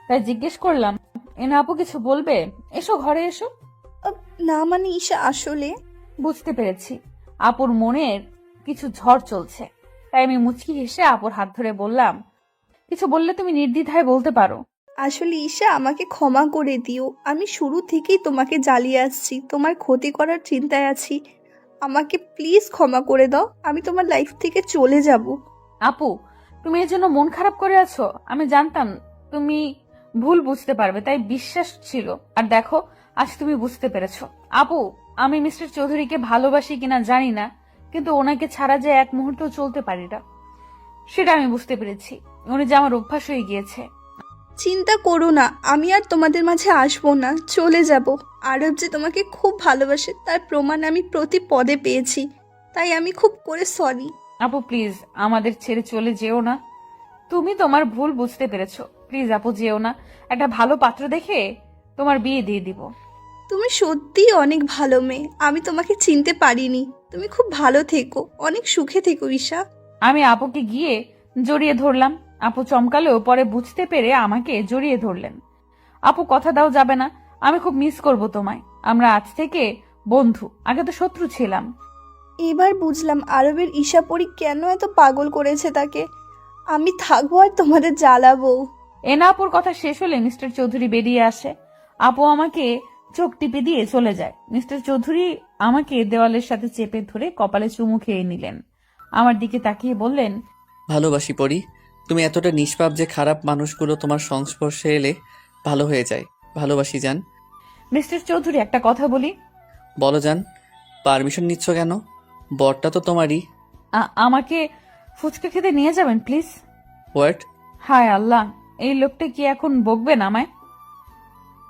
তাই জিজ্ঞেস করলাম, এনা আপু কিছু বলবে? এসো ঘরে এসো। না মানে ঈশা আসলে বুঝতে পেরেছি আপুর মনের কিছু ঝড় চলছে, তাই আমি মুচকি হেসে আপুর হাত ধরে বললাম, কিছু বললে তুমি নির্দ্বিধায় বলতে পারো। আসলে ঈশা আমাকে ক্ষমা করে দিও। আমি শুরু থেকেই তোমাকে জ্বালিয়ে আসছি, তোমার ক্ষতি করার চিন্তায় আছি। আমাকে প্লিজ ক্ষমা করে দাও, আমি তোমার লাইফ থেকে চলে যাব। আপু, তুমি এর জন্য মন খারাপ করে আছো? আমি জানতাম তুমি ভুল বুঝতে পারবে, তাই বিশ্বাস ছিল। আর দেখো, আজ তুমি বুঝতে পেরেছো। আপু, আমি মিস্টার চৌধুরীকে ভালোবাসি কিনা জানি না, কিন্তু ওনাকে ছাড়া যে এক মুহূর্ত চলতে পারি না, সেটা আমি বুঝতে পেরেছি। উনি যে আমার অভ্যাস হয়ে গিয়েছে। চিন্তা করো না, আমি আর তোমাদের মাঝে আসবো না, চলে যাব। আরব যে তোমাকে খুব ভালোবাসে তার প্রমাণ আমি প্রতি পদে পেয়েছি, তাই আমি খুব করে সরি। আপু প্লিজ, আমাদের ছেড়ে চলে যেও না। তুমি তোমার ভুল বুঝতে পেরেছো, প্লিজ আপু যেও না। একটা ভালো পাত্র দেখে তোমার বিয়ে দিয়ে দিব। তুমি সত্যিই অনেক ভালো মেয়ে, আমি তোমাকে চিনতে পারিনি। তুমি খুব ভালো থেকো, অনেক সুখে থেকো ঈশা। আমি আপুকে গিয়ে জড়িয়ে ধরলাম। আপু চমকালেও পরে বুঝতে পেরে আমাকে জড়িয়ে ধরলেন। আপু কথা দাও যাবে না, আমি খুব মিস করব তোমায়। আমরা আজ থেকে বন্ধু, আগে তো শত্রু ছিলাম। এবার বুঝলাম আরবের ঈশা পরি কেন এত পাগল করেছে তাকে। আমি থাকবো আর তোমাদের জ্বালাবো। এনা আপুর কথা শেষ হলে মিস্টার চৌধুরী বেরিয়ে আসে। আপু আমাকে চোখ টিপে দিয়ে চলে যায়। মিস্টার চৌধুরী আমাকে দেওয়ালের সাথে চেপে ধরে কপালে চুমু খেয়ে নিলেন। আমার দিকে তাকিয়ে বললেন, ভালোবাসি পরি। তুমি এতটা নিষ্পাপ যে খারাপ মানুষগুলো তোমার সংস্পর্শে এলে ভালো হয়ে যায়। ভালোবাসি জান। মিস্টার চৌধুরী একটা কথা বলি। বলো জান। পারমিশন নিচ্ছ কেন? বরটা তো তোমারই। আমাকে ফুচকা খেতে নিয়ে যাবেন প্লিজ। হোয়াট? হায় আল্লাহ, এই লোকটা কি এখন বকবেন আমায়?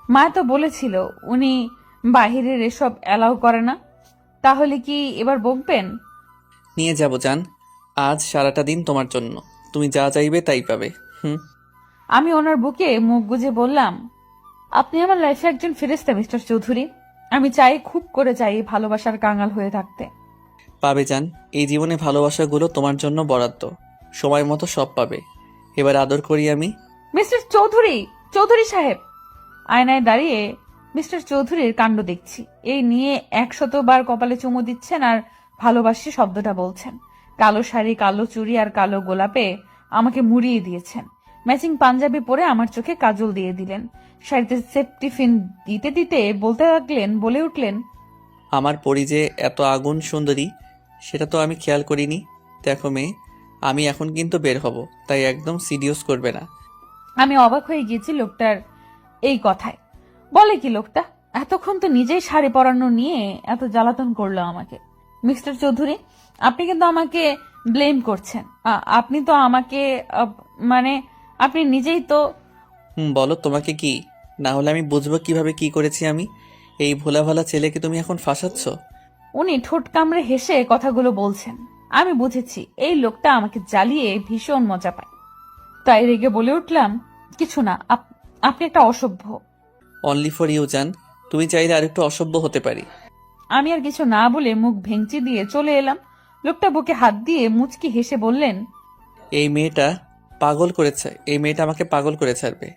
মা তো বলেছিল উনি বাহিরের এসব অ্যালাউ করে না, তাহলে কি এবার বকবেন? নিয়ে যাব জান। আজ সারাটা দিন তোমার জন্য। তুমি যা চাইবে তাই পাবে। আমি ওনার বুকে মুখ গুজে বললাম, আপনি আমার লাইফে একজন ফেরেশতা মিস্টার চৌধুরী। আমি চাই, খুব করে চাই ভালোবাসার কাঙাল হয়ে থাকতে। পাবে জান। এই জীবনে ভালোবাসাগুলো তোমার জন্য বরাদ্দ। সময় মতো সব পাবে। এবার আদর করি আমি। মিস্টার চৌধুরী, চৌধুরী সাহেব। আয়নায় দাঁড়িয়ে মিস্টার চৌধুরীর কাণ্ড দেখছি। এই নিয়ে 100বার কপালে চুমু দিচ্ছেন আর ভালোবাসি শব্দটা বলছেন। কালো শাড়ি, কালো চুড়ি আর কালো গোলাপে আমাকে মুড়িয়ে দিয়েছেন। ম্যাচিং পাঞ্জাবি পরে আমার চোখে কাজল দিয়ে দিলেন। শাড়িতে সেফটি পিন দিতে দিতে বলে উঠলেন, আমার পরি যে এত আগুন সুন্দরী সেটা তো আমি খেয়াল করিনি। দেখো মেয়ে, আমি এখন কিন্তু বের হব, তাই একদম সিরিয়াস করবে না। আমি অবাক হয়ে গিয়েছি লোকটার এই কথায়। বলে কি লোকটা? এতক্ষণ তো নিজেই শাড়ি পরানো নিয়ে এত জ্বালাতন করলো আমাকে। মিস্টার চৌধুরী, আপনি কিন্তু আমাকে ব্লেম করছেন। আপনি তো আমাকে মানে আপনি নিজেই তো। বলো তোমাকে কি? না হলে আমি বুঝবো কিভাবে কি করেছি আমি। এই ভোলা ভালা ছেলেকে তুমি এখন ফাঁসাচ্ছ। উনি ঠোঁট কামড়ে হেসে কথাগুলো বলছেন। আমি বুঝেছি এই লোকটা আমাকে জ্বালিয়ে ভীষণ মজা পায়, তাই রেগে বলে উঠলাম, কিছু না, আপনি একটা অসভ্য। অনলি ফর ইউ জান। তুমি চাইলে আরেকটু অসভ্য হতে পারি। আমি আর কিছু না বলে মুখ ভেঙচি দিয়ে চলে এলাম। লোকটা বুকে হাত দিয়ে মুচকি হেসে বললেন, এই মেয়েটা আমাকে পাগল করে ছাড়বে।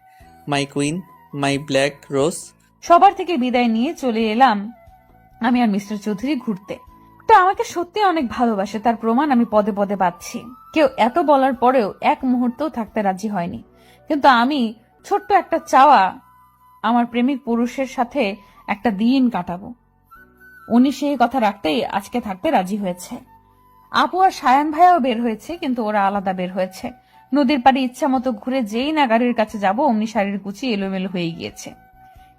মাই কুইন, মাই ব্ল্যাক রোজ। সবার থেকে বিদায় নিয়ে চলে এলাম আমি আর মিস্টার চৌধুরী ঘুরতে। তো আমাকে সত্যি অনেক ভালোবাসে, তার প্রমাণ আমি পদে পদে পাচ্ছি। কেউ এত বলার পরেও এক মুহূর্তও থাকতে রাজি হয়নি। কিন্তু আমি ছোট্ট একটা চাওয়া, আমার প্রেমিক পুরুষের সাথে একটা দিন কাটাবো। উনি সেই কথা রাখতেই আজকে থাকতে রাজি হয়েছে। আপু আর সায়ান ভাইয়াও বের হয়েছে, কিন্তু ওরা আলাদা বের হয়েছে। নদীর পাড়ে ইচ্ছা মতো ঘুরে যেই না গাড়ির কাছে যাব, অমনি শাড়ির কুচি এলোমেলো হয়ে গিয়েছে।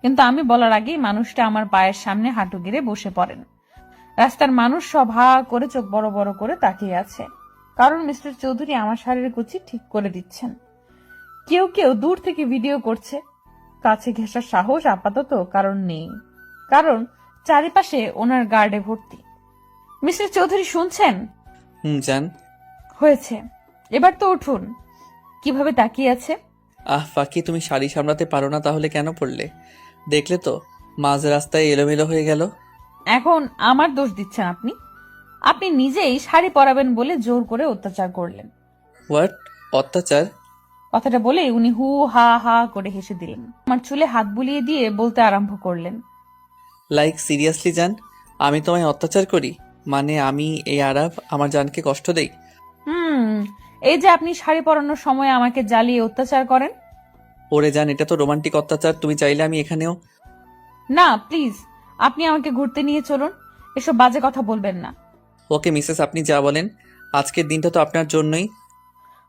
কিন্তু আমি বলার আগেই মানুষটা আমার পায়ের সামনে হাঁটু গেড়ে বসে পড়েন। রাস্তার মানুষ সব হা করে চোখ বড় বড় করে তাকিয়ে আছে, কারণ মিস্টার চৌধুরী আমার শাড়ির কুচি ঠিক করে দিচ্ছেন। কেউ কেউ দূর থেকে ভিডিও করছে। কাছে ঘেঁষার সাহস আপাতত কারণ নেই, কারণ চারিপাশে ওনার গার্ডে ভর্তি। মিস্টার চৌধুরী শুনছেন? জান। হয়েছে, এবার তো উঠুন। কিভাবে তাকিয়ে আছে। ফাঁকি, তুমি শাড়ি সামলাতে পারো না তাহলে কেন পড়লে? দেখলে তো মাঝ রাস্তায় এলোমেলো হয়ে গেল। এখন আমার দোষ দিচ্ছেন আপনি। আপনি নিজেই শাড়ি পরাবেন বলে জোর করে অত্যাচার করলেন। হোয়াট? অত্যাচার? কথাটা বলে উনি হু হা হা করে হেসে দিলেন। আমার চুলে হাত বুলিয়ে দিয়ে বলতে আরম্ভ করলেন। লাইক সিরিয়াসলি জান, আমি তোমায় অত্যাচার করি? মানে আমি এই আরাফ আমার জানকে কষ্ট দেই? এই যে আপনি শাড়ি পরানোর সময় আমাকে জ্বালিয়ে অত্যাচার করেন। ওরে জান, এটা তো রোমান্টিক অত্যাচার। তুমি চাইলে আমি এখানেও। না প্লিজ, আপনি আমাকে ঘুরতে নিয়ে চলুন, এসব বাজে কথা বলবেন না। ওকে মিসেস, আপনি যা বলেন। আজকের দিনটা তো আপনার জন্যই।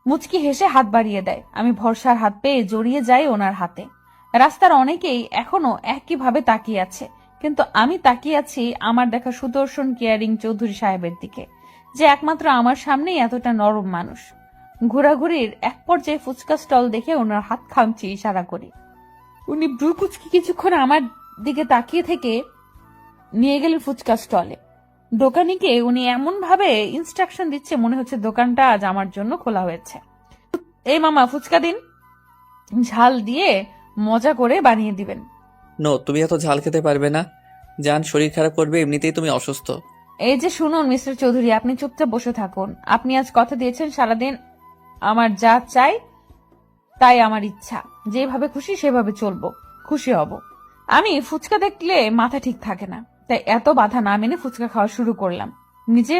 মুচকি হেসে হাত বাড়িয়ে দেয়। আমি ভরসার হাত পেয়ে জড়িয়ে যাই ওনার হাতে। রাস্তার অনেকেই এখনো একইভাবে তাকিয়ে আছে, কিন্তু আমি তাকিয়ে আছি আমার দেখা সুদর্শন কেয়ারিং চৌধুরী সাহেবের দিকে, যে একমাত্র আমার সামনেই এতটা নরম মানুষ। ঘোরাঘুরির এক পর্যায়ে ফুচকা স্টল দেখে ওনার হাত খামচি ইশারা করি। উনি ব্রু কুচকি কিছুক্ষণ আমার দিকে তাকিয়ে থেকে নিয়ে গেলেন ফুচকা স্টলে। দোকানিকে উনি এমন ভাবে ইনস্ট্রাকশন দিচ্ছে মনে হচ্ছে দোকানটা আজ আমার জন্য খোলা হয়েছে। এই মামা ফুচকা দিন, ঝাল দিয়ে মজা করে বানিয়ে দিবেন। নো, তুমি এত ঝাল খেতে পারবে না জান, শরীর খারাপ করবে, এমনিতেই তুমি অসুস্থ। এই যে শুনুন মিস্টার চৌধুরী, আপনি চুপচাপ বসে থাকুন। আপনি আজ কথা দিয়েছেন সারাদিন আমার যা চাই তাই আমার ইচ্ছা, যেভাবে খুশি সেভাবে চলবো, খুশি হব। আমি ফুচকা দেখলে মাথা ঠিক থাকে না, তাই এত বাধা না মেনে ফুচকা খাওয়া শুরু করলাম। নিজে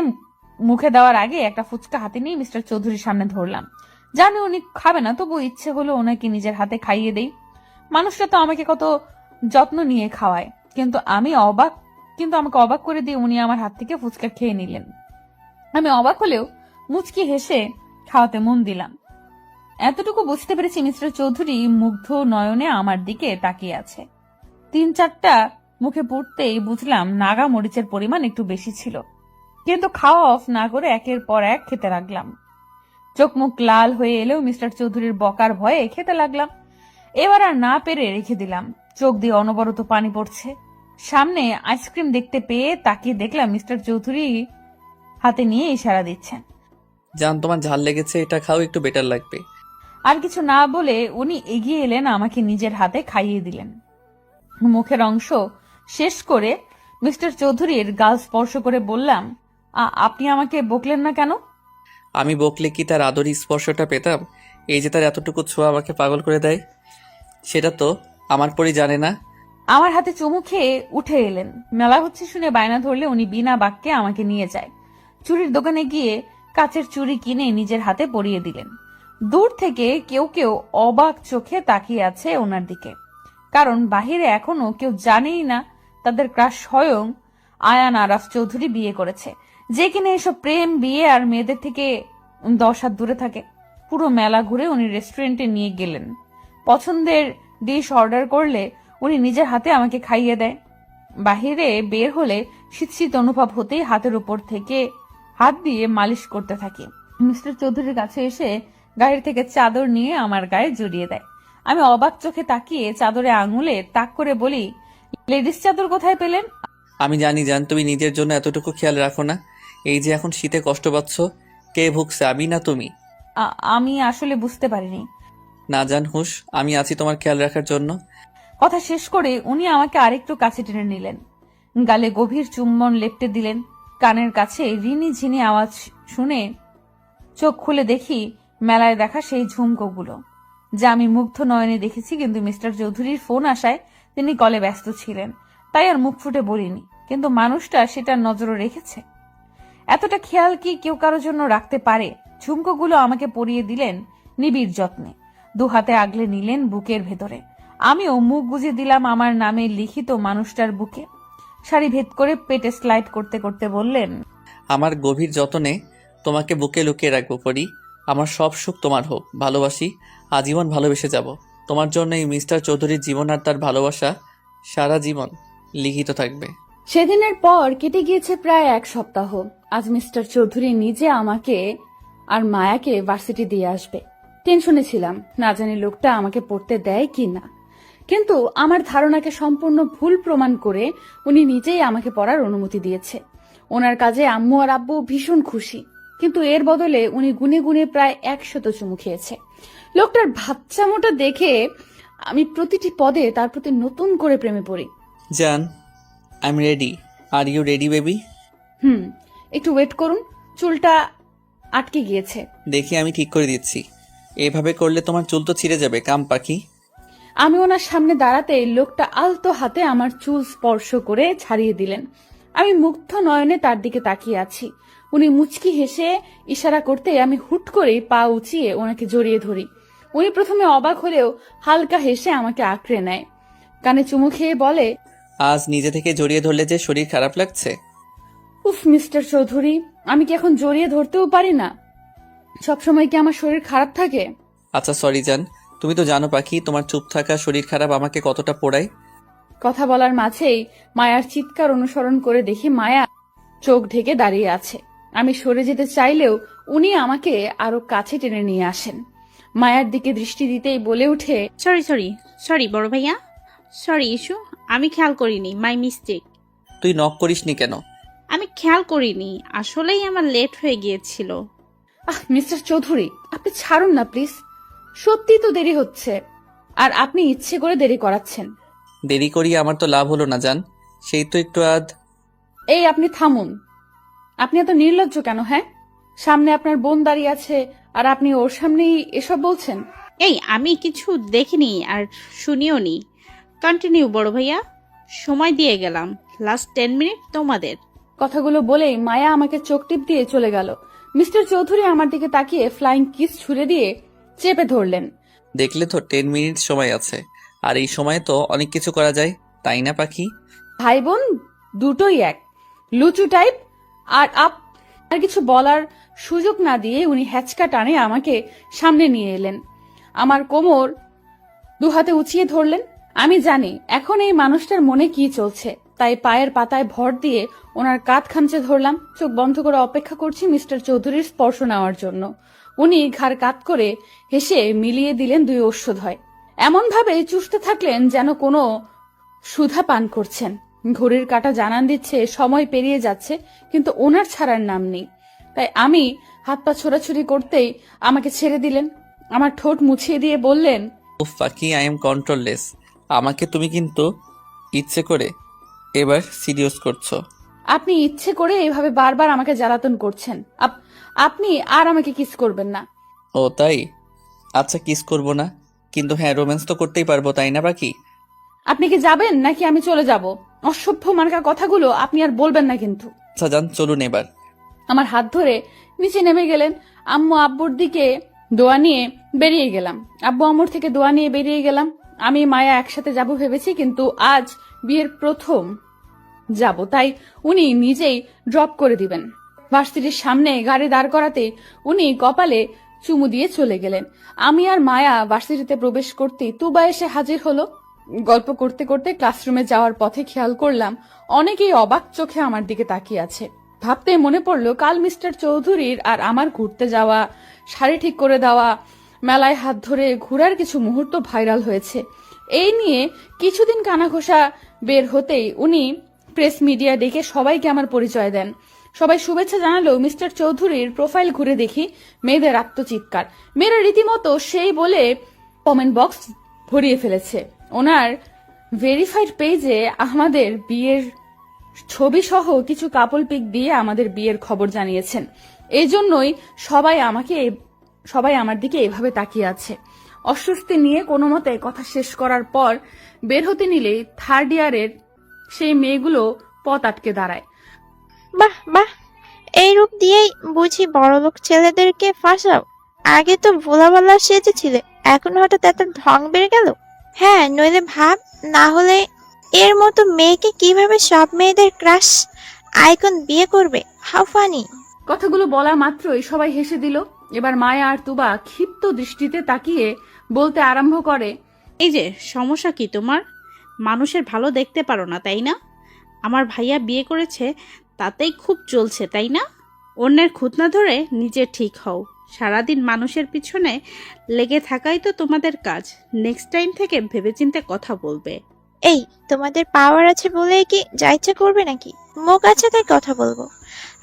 মুখে দেওয়ার আগে একটা ফুচকা হাতে নিয়ে মিস্টার চৌধুরীর সামনে ধরলাম। জানি উনি খাবে না, তবু ইচ্ছে হলো ওনাকে নিজের হাতে খাইয়ে দেই। মানুষটা তো আমাকে কত যত্ন নিয়ে খাওয়ায়, কিন্তু আমাকে অবাক করে দিয়ে উনি আমার হাত থেকে ফুচকা খেয়ে নিলেন। আমি অবাক হলেও মুচকি হেসে খাওয়াতে মন দিলাম। এতটুকু বুঝতে পেরেছি মিস্টার চৌধুরী মুগ্ধ নয়নে আমার দিকে তাকিয়ে আছে। 3-4টা মুখে পড়তেই বুঝলাম নাগা মরিচের পরিমাণ একটু বেশি ছিল, কিন্তু খাওয়া অফ না করে একের পর এক খেতে লাগলাম। চোখ মুখ লাল হয়ে এলেও মিস্টার চৌধুরীর বকার ভয়ে খেতে লাগলাম। এবার আর না পেরে রেখে দিলাম। চোখ দিয়ে অনবরত পানি পড়ছে। সামনে আইসক্রিম দেখতে পেয়ে তাকিয়ে দেখলাম মিস্টার চৌধুরী হাতে নিয়ে ইশারা দিচ্ছেন। জান, তোমার ঝাল লেগেছে, এটা খাও, একটু বেটার লাগবে। আর কিছু না বলে উনি এগিয়ে এলেন, আমাকে নিজের হাতে খাইয়ে দিলেন। মুখের অংশ শেষ করে মিস্টার চৌধুরীর গাল স্পর্শ করে বললাম, আপনি আমাকে বকলেন না কেন? আমি বকলে কি তার আদরি স্পর্শটা পেতাম? এই যে তার এতটুকু ছোঁয়া আমাকে পাগল করে দেয়, সেটা তো আমার পরই জানে না। আমার হাতে চুমু খেয়ে উঠে এলেন। মেলা হচ্ছে শুনে বায়না ধরলে উনি বিনা বাক্যে আমাকে নিয়ে যায়। চুরির দোকানে গিয়ে কাচের চুড়ি কিনে নিজের হাতে পরিয়ে দিলেন। দূর থেকে কেউ কেউ অবাক চোখে তাকিয়ে আছে ওনার দিকে, কারণ বাহিরে এখনো কেউ জানেই না তাদের ক্রাশ স্বয়ং আয়ান আরাফ চৌধুরী বিয়ে করেছে, যে কিনা এসব প্রেম বিয়ে আর মেয়েদের থেকে 10 হাত দূরে থাকে। পুরো মেলা ঘুরে উনি রেস্টুরেন্টে নিয়ে গেলেন। পছন্দের ডিশ অর্ডার করলে উনি নিজের হাতে আমাকে খাইয়ে দেয়। বাহিরে বের হলে শীত শীত অনুভব হতেই হাতের উপর থেকে হাত দিয়ে মালিশ করতে থাকি। মিস্টার চৌধুরীর কাছে এসে গাড়ি থেকে চাদর নিয়ে আমার গায়ে জড়িয়ে দেয়। আমি অবাক চোখে তাকিয়ে চাদরে আঙুলে তাক করে বলি, লেডিস চাদর কোথায় পেলেন? আমি জানি জান, তুমি নিজের জন্য এতটুকু খেয়াল রাখো না। এই যে এখন শীতে কষ্ট পাচ্ছ, কে ভুগছে, আমি না তুমি? আমি আসলে বুঝতে পারিনি। না জান হুশ, আমি আছি তোমার খেয়াল রাখার জন্য। কথা শেষ করে উনি আমাকে আরেকটু কাছে টেনে নিলেন, গালে গভীর চুম্বন লেপটে দিলেন। কানের কাছে রিনি ঝিনি আওয়াজ শুনে চোখ খুলে দেখি মেলায় দেখা সেই ঝুমকোগুলো, যা আমি মুগ্ধ নয়নে দেখেছি, কিন্তু মিস্টার চৌধুরীর ফোন আসায় তিনি কলে ব্যস্ত ছিলেন, তাই আর মুখ ফুটে বলিনি। কিন্তু মানুষটা সেটা নজরে রেখেছে। এতটা খেয়াল কি কেউ কারোর জন্য রাখতে পারে? ঝুমকোগুলো আমাকে পরিয়ে দিলেন নিবিড় যত্নে, 2 হাতে আগলে নিলেন বুকের ভেতরে। আমিও মুখ গুজে দিলাম আমার নামে লিখিত মানুষটার বুকে। শাড়ি ভেদ করে পেটে স্লাইড করতে করতে বললেন, আমার গভীর যতনে তোমাকে বুকে লুকিয়ে রাখবো পরি। আমার সব সুখ তোমার হোক, ভালোবাসি, আজীবন ভালোবেসে যাব। তোমার জন্য এই মিস্টার চৌধুরীর জীবন আর তার ভালোবাসা সারা জীবন লিখিত থাকবে। সেদিনের পর কেটে গিয়েছে প্রায় 1 সপ্তাহ। আজ মিস্টার চৌধুরী নিজে আমাকে আর মায়াকে ভার্সিটি দিয়ে আসবে। টেনশনে ছিলাম, না জানি লোকটা আমাকে পড়তে দেয় কি না। কিন্তু আমার ধারণাকে সম্পূর্ণ ভুল প্রমাণ করে উনি নিজেই আমাকে পড়ার অনুমতি দিয়েছে। ওনার কাজে আম্মু আর আব্বু ভীষণ খুশি, কিন্তু এর বদলে উনি গুনে গুনে প্রায় 100 চুমু খেয়েছে। লোকটার বাচ্চামোটা দেখে আমি প্রতিটি পদে তার প্রতি নতুন করে প্রেমে পড়ি। জান, I am ready. Are you ready baby? একটু ওয়েট করুন, চুলটা আটকে গিয়েছে। দেখি আমি ঠিক করে দিচ্ছি। এভাবে করলে তোমার চুল তো ছিঁড়ে যাবে কাম পাখি। আমি ওনার সামনে দাঁড়াতে লোকটা আলতো হাতে আমার চুল স্পর্শ করে ছাড়িয়ে দিলেন। আমি মুগ্ধ নয়নে তার দিকে তাকিয়ে আছি। উনি মুচকি হেসে ইশারা করতে আমি হুট করে পা উঁচিয়ে ওনাকে জড়িয়ে ধরি। উনি প্রথমে অবাক হলেও হালকা হেসে আমাকে আঁকড়ে নেয়, কানে চুমু খেয়ে বলে, আজ নিজে থেকে জড়িয়ে ধরলে যে শরীর খারাপ লাগছে। উফ মিস্টার চৌধুরী, আমি কি এখন জড়িয়ে ধরতেও পারি না? সবসময় কি আমার শরীর খারাপ থাকে? আচ্ছা সরি জান, তুমি তো জানো পাখি তোমার চুপ থাকা শরীর খারাপ আমাকে কতটা পোড়ায়। কথা বলার মাঝেই মায়ার চিৎকার অনুসরণ করে দেখি মায়া চোখ ঢেকে দাঁড়িয়ে আছে। আমি সরে যেতে চাইলেও উনি আমাকে আরো কাছে টেনে নিয়ে আসেন। মায়ার দিকে দৃষ্টি দিতেই বলে উঠে, সরি বড় ভাইয়া, সরি ইস্যু, আমি খেয়াল করিনি, মাই মিস্টেক। তুই নক করিসনি কেন? আমি খেয়াল করিনি, আসলেই আমার লেট হয়ে গিয়েছিল। মিস্টার চৌধুরী, আপনি ছাড়ুন না প্লিজ, সত্যি তো দেরি হচ্ছে, আর আপনি ইচ্ছে করে দেরি করাচ্ছেন। দেরি করিয়ে আমার তো লাভ হলো না জান, সেই তো একটু এই আপনি থামুন, আপনি এত নির্লজ্জ কেন? হ্যাঁ, সামনে আপনার বোন দাঁড়িয়ে আছে আর আপনি ওর সামনেই এসব বলছেন। এই আমি কিছু দেখিনি আর শুনিও নি। কন্টিনিউ বড় ভাইয়া, সময় দিয়ে গেলাম, লাস্ট 10 মিনিট তোমাদের। কথাগুলো বলেই মায়া আমাকে চোখ টিপ দিয়ে চলে গেল। মিস্টার চৌধুরী আমার দিকে তাকিয়ে ফ্লাইং কিস ছুড়ে দিয়ে চেপে ধরলেন। দেখলে তো 10 মিনিট সময় আছে, আর এই সময়ে তো অনেক কিছু করা যায়, তাই না পাখি? ভাই বোন দুটোই এক, লুচু টাইপ। আর কিছু বলার সুযোগ না দিয়ে উনি হ্যাচকা টানে আমাকে সামনে নিয়ে এলেন। আমার কোমর দুহাতে উঁচিয়ে ধরলেন। আমি জানি এখন এই মানুষটার মনে কি চলছে, তাই পায়ের পাতায় ভর দিয়ে ওনার কাঁধ খামচে ধরলাম। চোখ বন্ধ করে অপেক্ষা করছি মিস্টার চৌধুরীর স্পর্শ নেওয়ার জন্য। উনি ঘাড় কাত করে হেসে মিলিয়ে দিলেন দুই ওষ্ঠদ্বয়, এমন ভাবে চুষতে থাকলেন যেন কোনো সুধা পান করছেন। ঘড়ির কাঁটা জানান দিচ্ছে সময় পেরিয়ে যাচ্ছে, কিন্তু ওনার ছাড়ার নাম নেই। তাই আমি হাত পা ছোড়াছুড়ি করতেই আমাকে ছেড়ে দিলেন। আমার ঠোঁট মুছিয়ে দিয়ে বললেন, উফ পাখি, আই এম কন্ট্রোললেস। আমাকে তুমি কিন্তু ইচ্ছে করে এবার সিরিয়াস করছো। আপনি ইচ্ছে করে এভাবে বারবার আমাকে জ্বালাতন করছেন। আপনি আর আমাকে কিস করবেন না। ও তাই, আচ্ছা কিস করব না, কিন্তু হ্যাঁ রোম্যান্স তো করতেই পারবো, তাই না পাখি? আপনি কি যাবেন নাকি আমি চলে যাব? অসভ্য মার্কা কথাগুলো আপনি আর বলবেন না কিন্তু। আচ্ছা যান, চলুন এবার। আমার হাত ধরে নিচে নেমে গেলেন। আম্মু আব্বুর দিকে দোয়া নিয়ে বেরিয়ে গেলাম। আব্বু আম্মুর থেকে দোয়া নিয়ে বেরিয়ে গেলাম। আমি মায়া একসাথে যাব ভেবেছি, কিন্তু আজ বিয়ের প্রথম যাব, তাই উনি নিজেই ড্রপ করে দিবেন। ভার্সিটির সামনে গাড়ি দাঁড় করাতে উনি কপালে চুমু দিয়ে চলে গেলেন। আমি আর মায়া ভার্সিটিতে প্রবেশ করতেই তুবা এসে হাজির হলো। গল্প করতে করতে ক্লাসরুমে যাওয়ার পথে খেয়াল করলাম অনেকেই অবাক চোখে আমার দিকে তাকিয়ে আছে। ভাবতে মনে পড়লো কাল মিস্টার চৌধুরীর আর আমার ঘুরতে যাওয়া, শাড়ি ঠিক করে দেওয়া, মেলায় হাত ধরে ঘোরার কিছু মুহূর্ত ভাইরাল হয়েছে। এই নিয়ে কিছুদিন কানাঘোষা বের হতেই উনি প্রেস মিডিয়া ডেকে সবাইকে আমার পরিচয় দেন। সবাই শুভেচ্ছা জানালেও মিস্টার চৌধুরীর প্রোফাইল ঘুরে দেখি মেয়েদের আত্মচিৎকার। মেয়েরা রীতিমতো সেই বলে কমেন্ট বক্স ভরিয়ে ফেলেছে। ওনার ভেরিফাইড পেজে আমাদের বিয়ের ছবি সহ কিছু কাপল পিক দিয়ে আমাদের বিয়ের খবর জানিয়েছেন। এই জন্যই সবাই আমার দিকে এভাবে তাকিয়ে আছে। অস্বস্তি নিয়ে কোনো মতে কথা শেষ করার পর বের হতে নিলে থার্ড ইয়ারের সেই মেয়েগুলো পথ আটকে দাঁড়ায়। বাহ বাহ, এই রূপ দিয়েই বুঝি বড়লোক ছেলেদেরকে ফাঁসাও? আগে তো ভোলাবালা সেজেছিলে, এখন হঠাৎ এত ঢং বেড়ে গেল। হ্যাঁ, নইলে ভাব, না হলে এর মতো মেয়েকে কিভাবে সব মেয়েদের ক্রাশ আইকন বিয়ে করবে? How funny. কথাগুলো বলা মাত্রই সবাই হেসে দিল। এবার মায়া আর তুবা ক্ষিপ্ত দৃষ্টিতে তাকিয়ে বলতে আরম্ভ করে, এই যে সমস্যা কি তোমার? মানুষের ভালো দেখতে পারো না তাই না? আমার ভাইয়া বিয়ে করেছে তাতেই খুব চলছে তাই না? অন্যের খুঁত না ধরে নিজে ঠিক হও। সারাদিন মানুষের পিছনে লেগে থাকাই তো তোমাদের কাজ। নেক্সট টাইম থেকে ভেবেচিন্তে কথা বলবে। এই, তোমাদের পাওয়ার আছে বলেই কি যা ইচ্ছা করবে নাকি? মুখ আছে তাই কথা বলবো।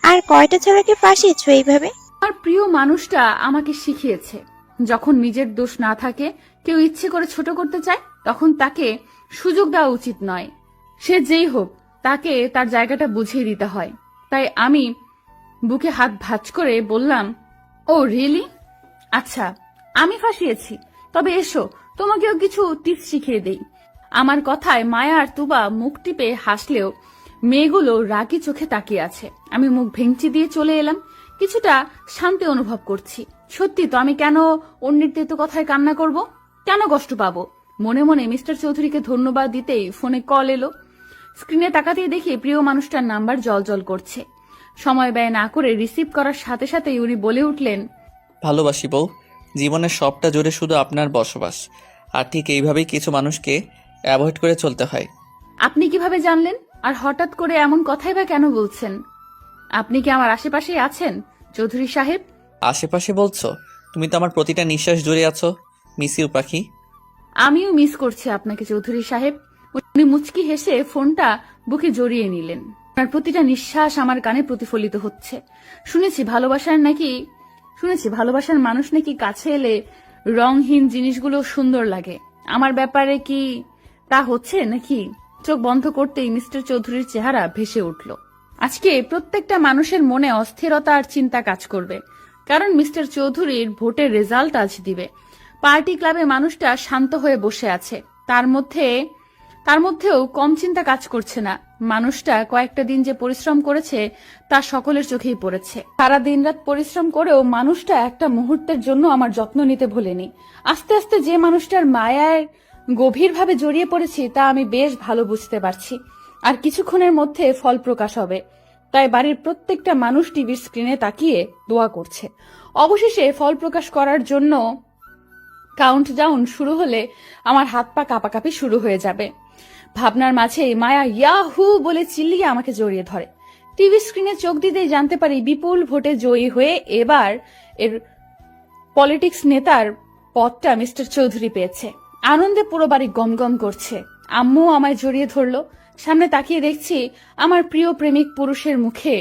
আর কয়টা ছেলেকে ফাঁসিয়েছো এইভাবে? আমার প্রিয় মানুষটা আমাকে শিখিয়েছে, যখন নিজের দোষ না থাকে, কেউ ইচ্ছে করে ছোট করতে চায়, তখন তাকে সুযোগ দেওয়া উচিত নয়। সে যেই হোক, তাকে তার জায়গাটা বুঝিয়ে দিতে হয়। তাই আমি বুকে হাত ভাঁজ করে বললাম, ও রিয়েলি? আচ্ছা, আমি ফাঁসিয়েছি? তবে এসো, তোমাকেও কিছু টিপস শিখিয়ে দেই। আমার কথায় মায়া আর তুবা মুখ টিপে হাসলেও মেয়েগুলো রাগী চোখে তাকিয়ে আছে। আমি মুখ ভেঙচি দিয়ে চলে এলাম। কিছুটা শান্তি অনুভব করছি। সত্যি তো, আমি কেন অন্যের তেতো কথায় কান্না করব? কেন কষ্ট পাবো? মনে মনে মিস্টার চৌধুরীকে ধন্যবাদ দিতেই ফোনে কল এলো। স্ক্রিনে তাকাতেই দেখি প্রিয় মানুষটার নাম্বার জলজল করছে। সময় ব্যয় না করে রিসিভ করার সাথে সাথেই উনি বলে উঠলেন, ভালোবাসি বউ, জীবনের সবটা জুড়ে শুধু আপনার বসবাস। আর ঠিক এইভাবেই কিছু মানুষকে অ্যাভয়েড করে চলতে হয়। আপনি কিভাবে জানলেন? আর হঠাৎ করে এমন কথাই বা কেন বলছেন? আপনি কি আমার আশেপাশেই আছেন চৌধুরী সাহেব? আশেপাশে বলছো? তুমি তো আমার প্রতিটা নিঃশ্বাস জুড়ে আছো। মিস ইউ পাখি। আমিও মিস করছি আপনাকে চৌধুরী সাহেব। উনি মুচকি হেসে ফোনটা বুকে জড়িয়ে নিলেন। আপনার প্রতিটা নিঃশ্বাস আমার কানে প্রতিফলিত হচ্ছে। শুনেছি ভালোবাসার মানুষ নাকি কাছে এলে রংহীন জিনিসগুলো সুন্দর লাগে। আমার ব্যাপারে কি তা হচ্ছে নাকি? চোখ বন্ধ করতেই মিস্টার চৌধুরীর চেহারা ভেসে উঠল। আজকে প্রত্যেকটা মানুষের মনে অস্থিরতা আর চিন্তা কাজ করবে, কারণ মিস্টার চৌধুরীর ভোটের রেজাল্ট আজ দিবে। পার্টি ক্লাবে মানুষটা শান্ত হয়ে বসে আছে। তার মধ্যেও কম চিন্তা কাজ করছে না। মানুষটা কয়েকটা দিন যে পরিশ্রম করেছে তা সকলের চোখেই পড়েছে। সারা দিন রাত পরিশ্রম করেও মানুষটা একটা মুহূর্তের জন্য আমার যত্ন নিতে ভোলেনি। আস্তে আস্তে যে মানুষটার মায়ায় গভীরভাবে জড়িয়ে পড়েছি তা আমি বেশ ভালো বুঝতে পারছি। আর কিছুক্ষণের মধ্যে ফল প্রকাশ হবে। তাই বাড়ির প্রত্যেকটা মানুষ টিভির স্ক্রিনে তাকিয়ে দোয়া করছে। অবশেষে ফল প্রকাশ করার জন্য কাউন্টডাউন শুরু হলে আমার হাত পা কাঁপাকাঁপি শুরু হয়ে যাবে। ভাবনার মাঝেই মায়া ইয়াহু বলে চিল্লিয়ে আমাকে জড়িয়ে ধরে। টিভি স্ক্রিনে চোখ দিতেই জানতে পারি বিপুল ভোটে জয়ী হয়ে এবার এর পলিটিক্স নেতার পদটা মিস্টার চৌধুরী পেয়েছে। আনন্দে পুরো বাড়ি গমগম করছে। আম্মু আমায় জড়িয়ে ধরলো। সামনে তাকিয়ে দেখছি আমার প্রিয় প্রেমিক পুরুষের মুখে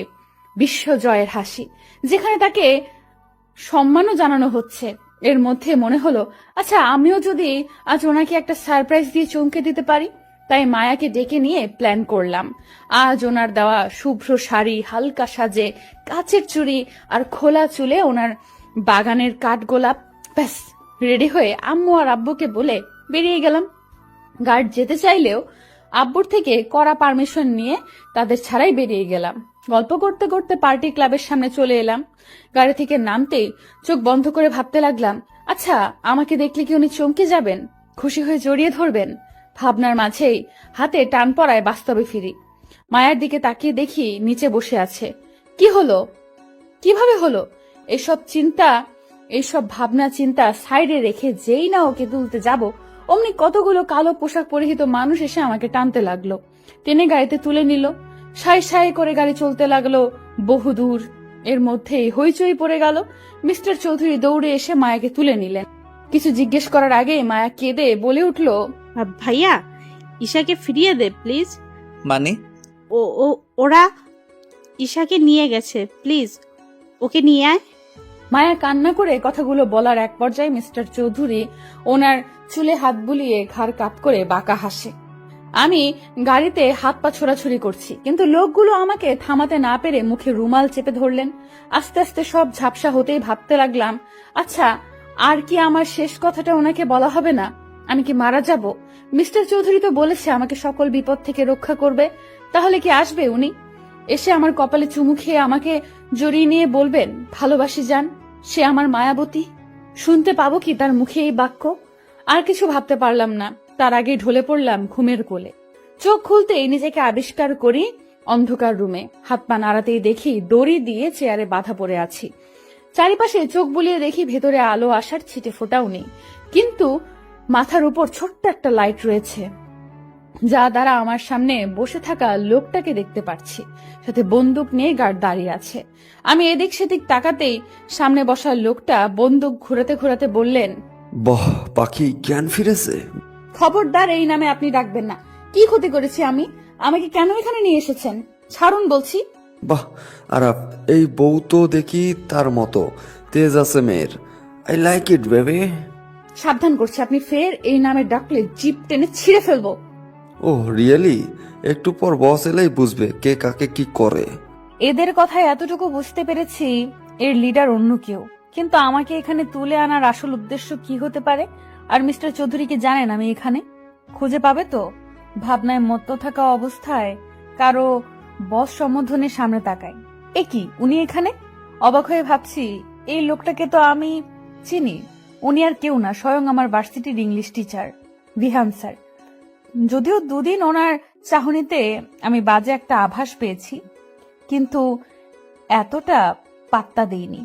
বিশ্বজয়ের হাসি, যেখানে তাকে সম্মানও জানানো হচ্ছে। এর মধ্যে মনে হলো, আচ্ছা আমিও যদি আজ ওনাকে একটা সারপ্রাইজ দিয়ে চমকে দিতে পারি। তাই মায়াকে ডেকে নিয়ে প্ল্যান করলাম। আজ ওনার দেওয়া শুভ্র শাড়ি, হালকা সাজে, কাচের চুড়ি আর খোলা চুলে ওনার বাগানের কাঠগোলাপ, ব্যাস রেডি হয়ে আম্মু আর আব্বুকে বলে বেরিয়ে গেলাম। গার্ড যেতে চাইলেও আব্বুর থেকে কড়া পারমিশন নিয়ে তাদের ছাড়াই বেরিয়ে গেলাম। গল্প করতে করতে পার্টি ক্লাবের সামনে চলে এলাম। গাড়ি থেকে নামতেই চোখ বন্ধ করে ভাবতে লাগলাম, আচ্ছা আমাকে দেখলে কি উনি চমকে যাবেন, খুশি হয়ে জড়িয়ে ধরবেন? ভাবনার মাঝেই হাতে টান পড়ায় বাস্তবে ফিরি। মায়ের দিকে তাকিয়ে দেখি নিচে বসে আছে। কি হলো? কিভাবে হলো? এইসব ভাবনা চিন্তা সাইডে রেখে যেই না ওকে তুলতে যাব, অমনি কতগুলো কালো পোশাক পরিহিত মানুষ এসে আমাকে টানতে লাগলো। টেনে গাড়িতে তুলে নিল। সাই সাই করে গাড়ি চলতে লাগলো বহুদূর। এর মধ্যেই হইচই পড়ে গেল। মিস্টার চৌধুরী দৌড়ে এসে মায়াকে তুলে নিলেন। কিছু জিজ্ঞেস করার আগে মায়া কেঁদে বলে উঠল, ভাইয়া, ঈশাকে ফিরিয়ে দে প্লিজ। মানে? ওরা ঈশাকে নিয়ে গেছে, প্লিজ ওকে নিয়ে আয়। মায়া কান্না করে কথাগুলো বলার এক পর্যায়ে মিস্টার চৌধুরী ওনার চুলে হাত বুলিয়ে ঘাড় কাত করে বাঁকা হাসে। আমি গাড়িতে হাত পা ছোড়াছুড়ি করছি, কিন্তু লোকগুলো আমাকে থামাতে না পেরে মুখে রুমাল চেপে ধরলেন। আস্তে আস্তে সব ঝাপসা হতেই ভাবতে লাগলাম, আচ্ছা আর কি আমার শেষ কথাটা ওনাকে বলা হবে না? আমি কি মারা যাব? মিস্টার চৌধুরী তো বলেছে আমাকে সকল বিপদ থেকে রক্ষা করবে। তাহলে কি আসবে উনি? এসে আমার কপালে চুমু খেয়ে আমাকে জড়িয়ে নিয়ে বলবেন, ভালোবাসি যান, সে আমার মায়াবতী? শুনতে পাবো কি তার মুখে এই বাক্য? আর কিছু ভাবতে পারলাম না। তার আগে ঢলে পড়লাম ঘুমের কোলে। চোখ খুলতেই নিজেকে আবিষ্কার করি অন্ধকার রুমে। হাত পা নাড়াতেই দেখি দড়ি দিয়ে চেয়ারে বাঁধা পড়ে আছি। চারিপাশে চোখ বুলিয়ে দেখি ভেতরে আলো আসার ছিটে ফোটাও নেই, কিন্তু মাথার উপর ছোট্ট একটা লাইট রয়েছে, যা দ্বারা আমার সামনে বসে থাকা লোকটাকে দেখতে পাচ্ছি। সাথে বন্দুক নিয়ে গার্ড দাঁড়িয়ে আছে। আমি এদিক সেদিক তাকাতেই সামনে বসা লোকটা বন্দুক ঘোরাতে ঘোরাতে বললেন, বাহ, পাখি জ্ঞান ফিরেছে। খবরদার এই নামে আপনি ডাকবেন না। কি ক্ষতি করেছি আমি? আমাকে কেন এখানে নিয়ে এসেছেন? ছাড়ুন বলছি। বাহ আরাফ, এই বউ তো দেখি তার মতো তেজ আছে মেয়ের। I like it baby. সাবধান করছি, আপনি ফের এই নামে ডাকলে জিপ টেনে ছিঁড়ে ফেলবো। Oh really? একটু পর বস এলেই বুঝবে কে কাকে কি করে। এদের কথায় এতটুকু বুঝতে পেরেছি এর লিডার অন্য কেউ, কিন্তু আমাকে এখানে তুলে আনার আসল উদ্দেশ্য কি হতে পারে? আর মিস্টার চৌধুরীকে জানেন আমি এখানে? খুঁজে পাবে তো? ভাবনায় মত্ত থাকা অবস্থায় কারো বস সম্বোধনের সামনে তাকাই। এ কি, উনি এখানে? অবাক হয়ে ভাবছি, এই লোকটাকে তো আমি চিনি। উনি আর কেউ না, স্বয়ং আমার ভার্সিটির ইংলিশ টিচার বিহান স্যার। যদিও দুদিন ওনার চাহনিতে আমি বাজে একটা আভাস পেয়েছি, কিন্তু এতটা পাত্তা দেইনি।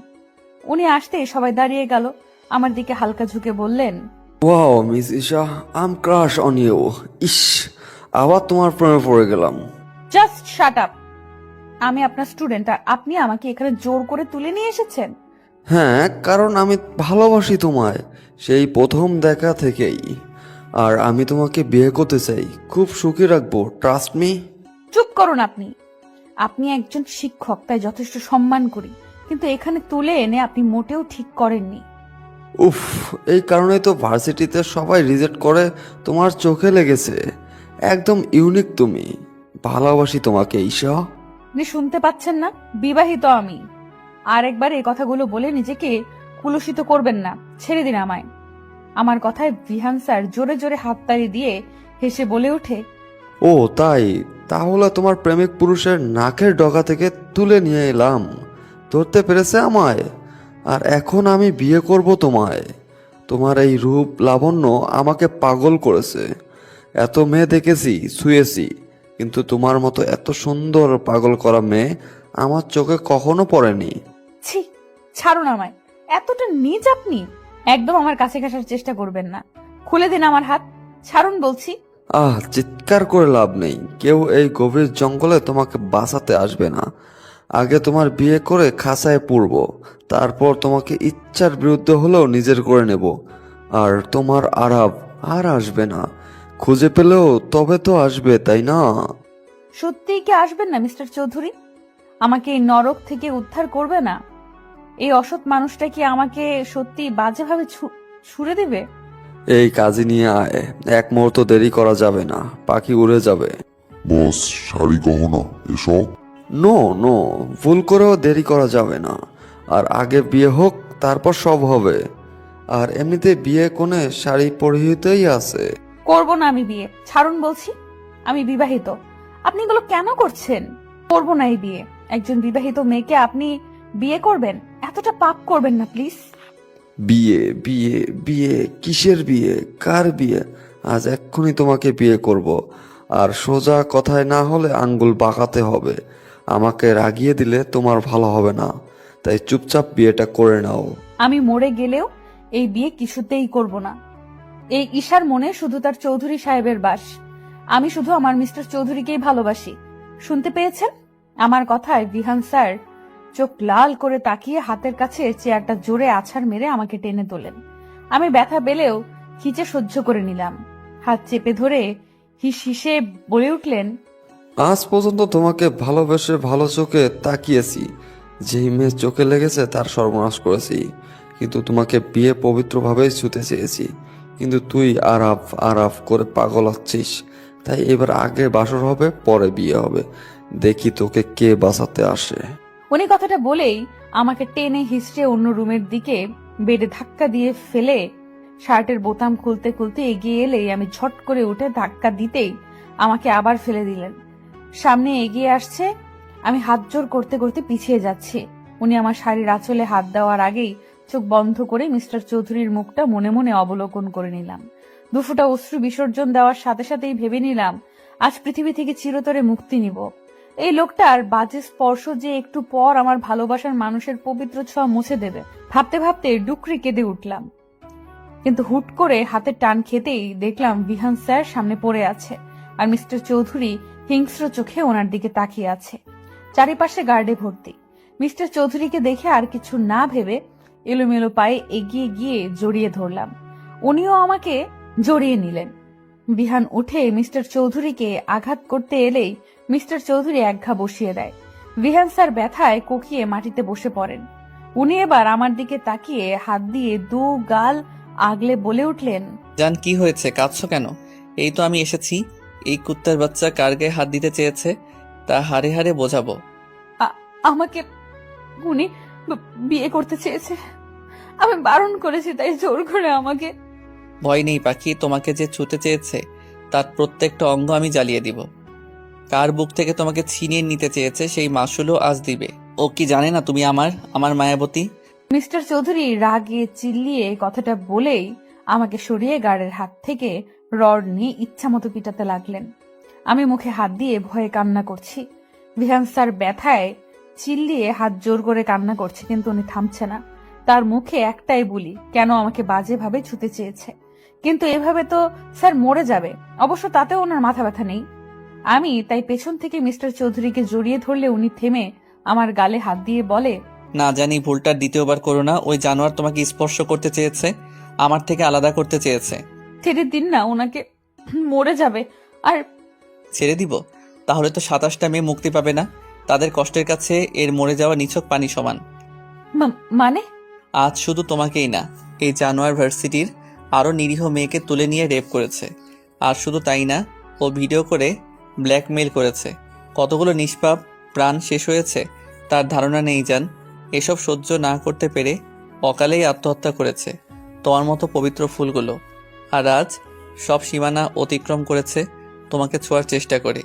উনি আসতে সবাই দাঁড়িয়ে গেল, আমার দিকে হালকা ঝুঁকে বললেন, wow miss Isha, I'm crush on you. ইস, আবার তোমার প্রেমে পড়ে গেলাম। Just shut up. আমি আপনার স্টুডেন্ট আর আপনি আমাকে এখানে জোর করে তুলে নিয়ে এসেছেন। হ্যাঁ, কারণ আমি ভালোবাসি তোমায় সেই প্রথম দেখা থেকেই। আর আমি তোমাকে বিয়ে করতে চাই, খুব সুখী রাখবো, ট্রাস্ট মি। চুপ করুন আপনি। আপনি একজন শিক্ষক, তাই যথেষ্ট সম্মান করি, কিন্তু এখানে তুলে এনে আপনি মোটেও ঠিক করেননি। উফ, এই কারণে তো ভার্সিটিতে সবাই রিজেক্ট করে। তোমার চোখে লেগেছে, একদম ইউনিক তুমি। ভালোবাসি তোমাকে ঈশা। আপনি শুনতে পাচ্ছেন না? বিবাহিত আমি। আর একবার এই কথাগুলো বলে নিজেকে কুলুষিত করবেন না, ছেড়ে দিন আমায়। আমার কথায় বিহান স্যার জোরে জোরে হাততালি দিয়ে হেসে বলে ওঠে, ও তাই, তাহলে তোমার প্রেমিক পুরুষের নাকের ডগা থেকে তুলে নিয়ে এলাম। ধরতে পেরেছে আমায়? আর এখন আমি বিয়ে করব তোমায়। তোমার এই রূপ লাবণ্য আমাকে পাগল করেছে। এত মেয়ে দেখেছি, ছুঁয়েছি, কিন্তু তোমার মতো এত সুন্দর পাগল করা মেয়ে আমার চোখে কখনো পড়েনি। ছি, ছাড়ুন আমায়। এতটা নীচ আপনি? একদম আমার কাছে ঘাসার চেষ্টা করবেন না। খুলে দিন আমার হাত, ছাড়ুন বলছি। চিৎকার করে লাভ নেই, কেউ এই গভীর জঙ্গলে তোমাকে বাঁচাতে আসবে না। আগে তোমার বিয়ে করে খাঁচায় পুরব, তারপর তোমাকে ইচ্ছার বিরুদ্ধে হলেও নিজের করে নেব। আর তোমার আরাব আর আসবে না। খুঁজে পেলেও তবে তো আসবে, তাই না? সত্যিই কি আসবেন না মিস্টার চৌধুরী? আমাকে এই নরক থেকে উদ্ধার করবে না? এই অসৎ মানুষটা কি আমাকে সত্যি বাজেভাবে ছুড়ে দিবে? এই কাজে নিয়ে আয়, এক মুহূর্ত দেরি করা যাবে না, পাখি উড়ে যাবে। বস, শাড়ি গহনা এসব? নো নো, ভুল করেও দেরি করা যাবে না। আর আগে বিয়ে হোক, তারপর সব হবে। আর এমনিতে বিয়ে কোণে শাড়ি পরিহিতই আছে। করব না আমি বিয়ে, ছাড়ুন বলছি। আমি বিবাহিত। আপনি এগুলো কেন করছেন? করব না এই বিয়ে। একজন বিবাহিত মেয়েকে আপনি বিয়ে করবেন? এতটা পাপ করবেন না প্লিজ। বিয়ে বিয়ে বিয়ে, কিসের বিয়ে, কার বিয়ে? আজ এক্ষুনি তোমাকে বিয়ে করব। আর সোজা কথায় না হলে আঙ্গুল বাঁকাতে হবে। আমাকে রাগিয়ে দিলে তোমার ভালো হবে না, তাই চুপচাপ বিয়েটা করে নাও। আমি মরে গেলেও এই বিয়ে কিছুতেই করব না। এই ঈশার মনে শুধু তার চৌধুরী সাহেবের বাস। আমি শুধু আমার মিস্টার চৌধুরীকেই ভালোবাসি। শুনতে পেয়েছেন? আমার কথায় বিহান স্যার চোখ লাল করে তাকিয়ে হাতের কাছে চেয়ারটা জোরে আছাড় মেরে আমাকে টেনে তোলেন। আমি ব্যথা পেলেও খিচে সহ্য করে নিলাম। হাত চেপে ধরে হিস হিসে বলে উঠলেন, আজ পর্যন্ত তোমাকে ভালোবেসে ভালো চোখে তাকিয়েছি। যেই মেয়ে চোখে লেগেছে তার সর্বনাশ করেছি। কিন্তু তোমাকে বিয়ে পবিত্রভাবেই ছুতে চেয়েছি, কিন্তু তুই আরাফ আরাফ করে পাগল হচ্ছিস। তাই এবার আগে বাসর হবে, পরে বিয়ে হবে। দেখি তোকে কে বাঁচাতে আসে। উনি কথাটা বলেই আমাকে টেনে হিসড়ে অন্য রুমের দিকে বেডে ধাক্কা দিয়ে ফেলে শার্টের বোতাম খুলতে খুলতে এগিয়ে এলেই আমি ঝট করে উঠে ধাক্কা দিতেই আমাকে আবার ফেলে দিলেন। সামনে এগিয়ে আসছে, আমি হাত জোর করতে করতে পিছিয়ে যাচ্ছি। উনি আমার শাড়ির আঁচলে হাত দেওয়ার আগেই চোখ বন্ধ করে মিস্টার চৌধুরীর মুখটা মনে মনে অবলোকন করে নিলাম। দুফোঁটা অশ্রু বিসর্জন দেওয়ার সাথে সাথেই ভেবে নিলাম আজ পৃথিবী থেকে চিরতরে মুক্তি নিব। এই লোকটার বাজে স্পর্শ যে একটু পর আমার ভালোবাসার মানুষের পবিত্র ছোঁয়া মুছে দেবে। ভাবতে ভাবতে ডুকরে কেঁদে উঠলাম, কিন্তু হুট করে হাতে টান খেতেই দেখলাম বিহান স্যার সামনে পড়ে আছে আর মিস্টার চৌধুরী হিংস্র চোখে ওনার দিকে তাকিয়ে আছে। চারিপাশে গার্ডে ভর্তি। মিস্টার চৌধুরীকে দেখে আর কিছু না ভেবে এলোমেলো পায়ে এগিয়ে গিয়ে জড়িয়ে ধরলাম। উনিও আমাকে জড়িয়ে নিলেন। বিহান উঠে মিস্টার চৌধুরীকে আঘাত করতে এলেই মিস্টার চৌধুরী একঘা বসিয়ে দেয়। বিহান স্যার ব্যথায় কোকিয়ে মাটিতে বসে পড়েন। উনি এবার আমার দিকে তাকিয়ে হাত দিয়ে দু গাল আগলে বলে উঠলেন, জান, কি হয়েছে? কাঁদছো কেন? এই তো আমি এসেছি। এই কুত্তার বাচ্চা কার গায়ে হাত দিতে চেয়েছে তা হারে হারে বোঝাবো। আমাকে উনি বিয়ে করতে চেয়েছে। আমি বারণ করেছি তাই জোর করে আমাকে। ভয় নেই পাখি, তোমাকে যে ছুতে চেয়েছে তার প্রত্যেকটা অঙ্গ আমি জ্বালিয়ে দিব। কার বুক থেকে তোমাকে ছিনিয়ে নিতে চেয়েছে সেই মাসুলও আজ দিবে। ও কি জানে না তুমি আমার মায়াবতী? মিস্টার চৌধুরী রাগে চিল্লিয়ে কথাটা বলেই আমাকে সরিয়ে গার্ডের হাত থেকে রড নিয়ে ইচ্ছামতো পিটাতে লাগলেন। আমি মুখে হাত দিয়ে ভয়ে কান্না করছি। বিহান স্যার ব্যথায় চিল্লিয়ে হাত জোর করে কান্না করছে, কিন্তু উনি থামছে না। তার মুখে একটাই বুলি, কেন আমাকে বাজেভাবে ছুতে চেয়েছে। কিন্তু এভাবে তো স্যার মরে যাবে। অবশ্য তাতেও ওনার মাথা ব্যথা নেই। আমি তাই পেছন থেকে মিস্টার চৌধুরীকে জড়িয়ে ধরলে উনি থেমে আমার গালে হাত দিয়ে বলে, না জানি ভুলটা দ্বিতীয়বার করো না। ওই জানোয়ার তোমাকে স্পর্শ করতে চেয়েছে, আমার থেকে আলাদা করতে চেয়েছে। ছেড়ে দিন না, ওনাকে মরে যাবে। আর ছেড়ে দিব? তাহলে তো 27টা মেয়ে মুক্তি পাবে না। তাদের কষ্টের কাছে এর মরে যাওয়া নিছক পানি সমান। মানে? আজ শুধু তোমাকেই না, এই জানোয়ার ভার্সিটির আরো নিরীহ মেয়েকে তুলে নিয়ে রেপ করেছে। আর শুধু তাই না, ও ভিডিও করে ব্ল্যাকমেইল করেছে। কতগুলো নিষ্পাপ প্রাণ শেষ হয়েছে তার ধারণা নেই জান। এসব সহ্য না করতে পেরে অকালেই আত্মহত্যা করেছে তোমার মতো পবিত্র ফুলগুলো। আর আজ সব সীমানা অতিক্রম করেছে তোমাকে ছোঁয়ার চেষ্টা করে।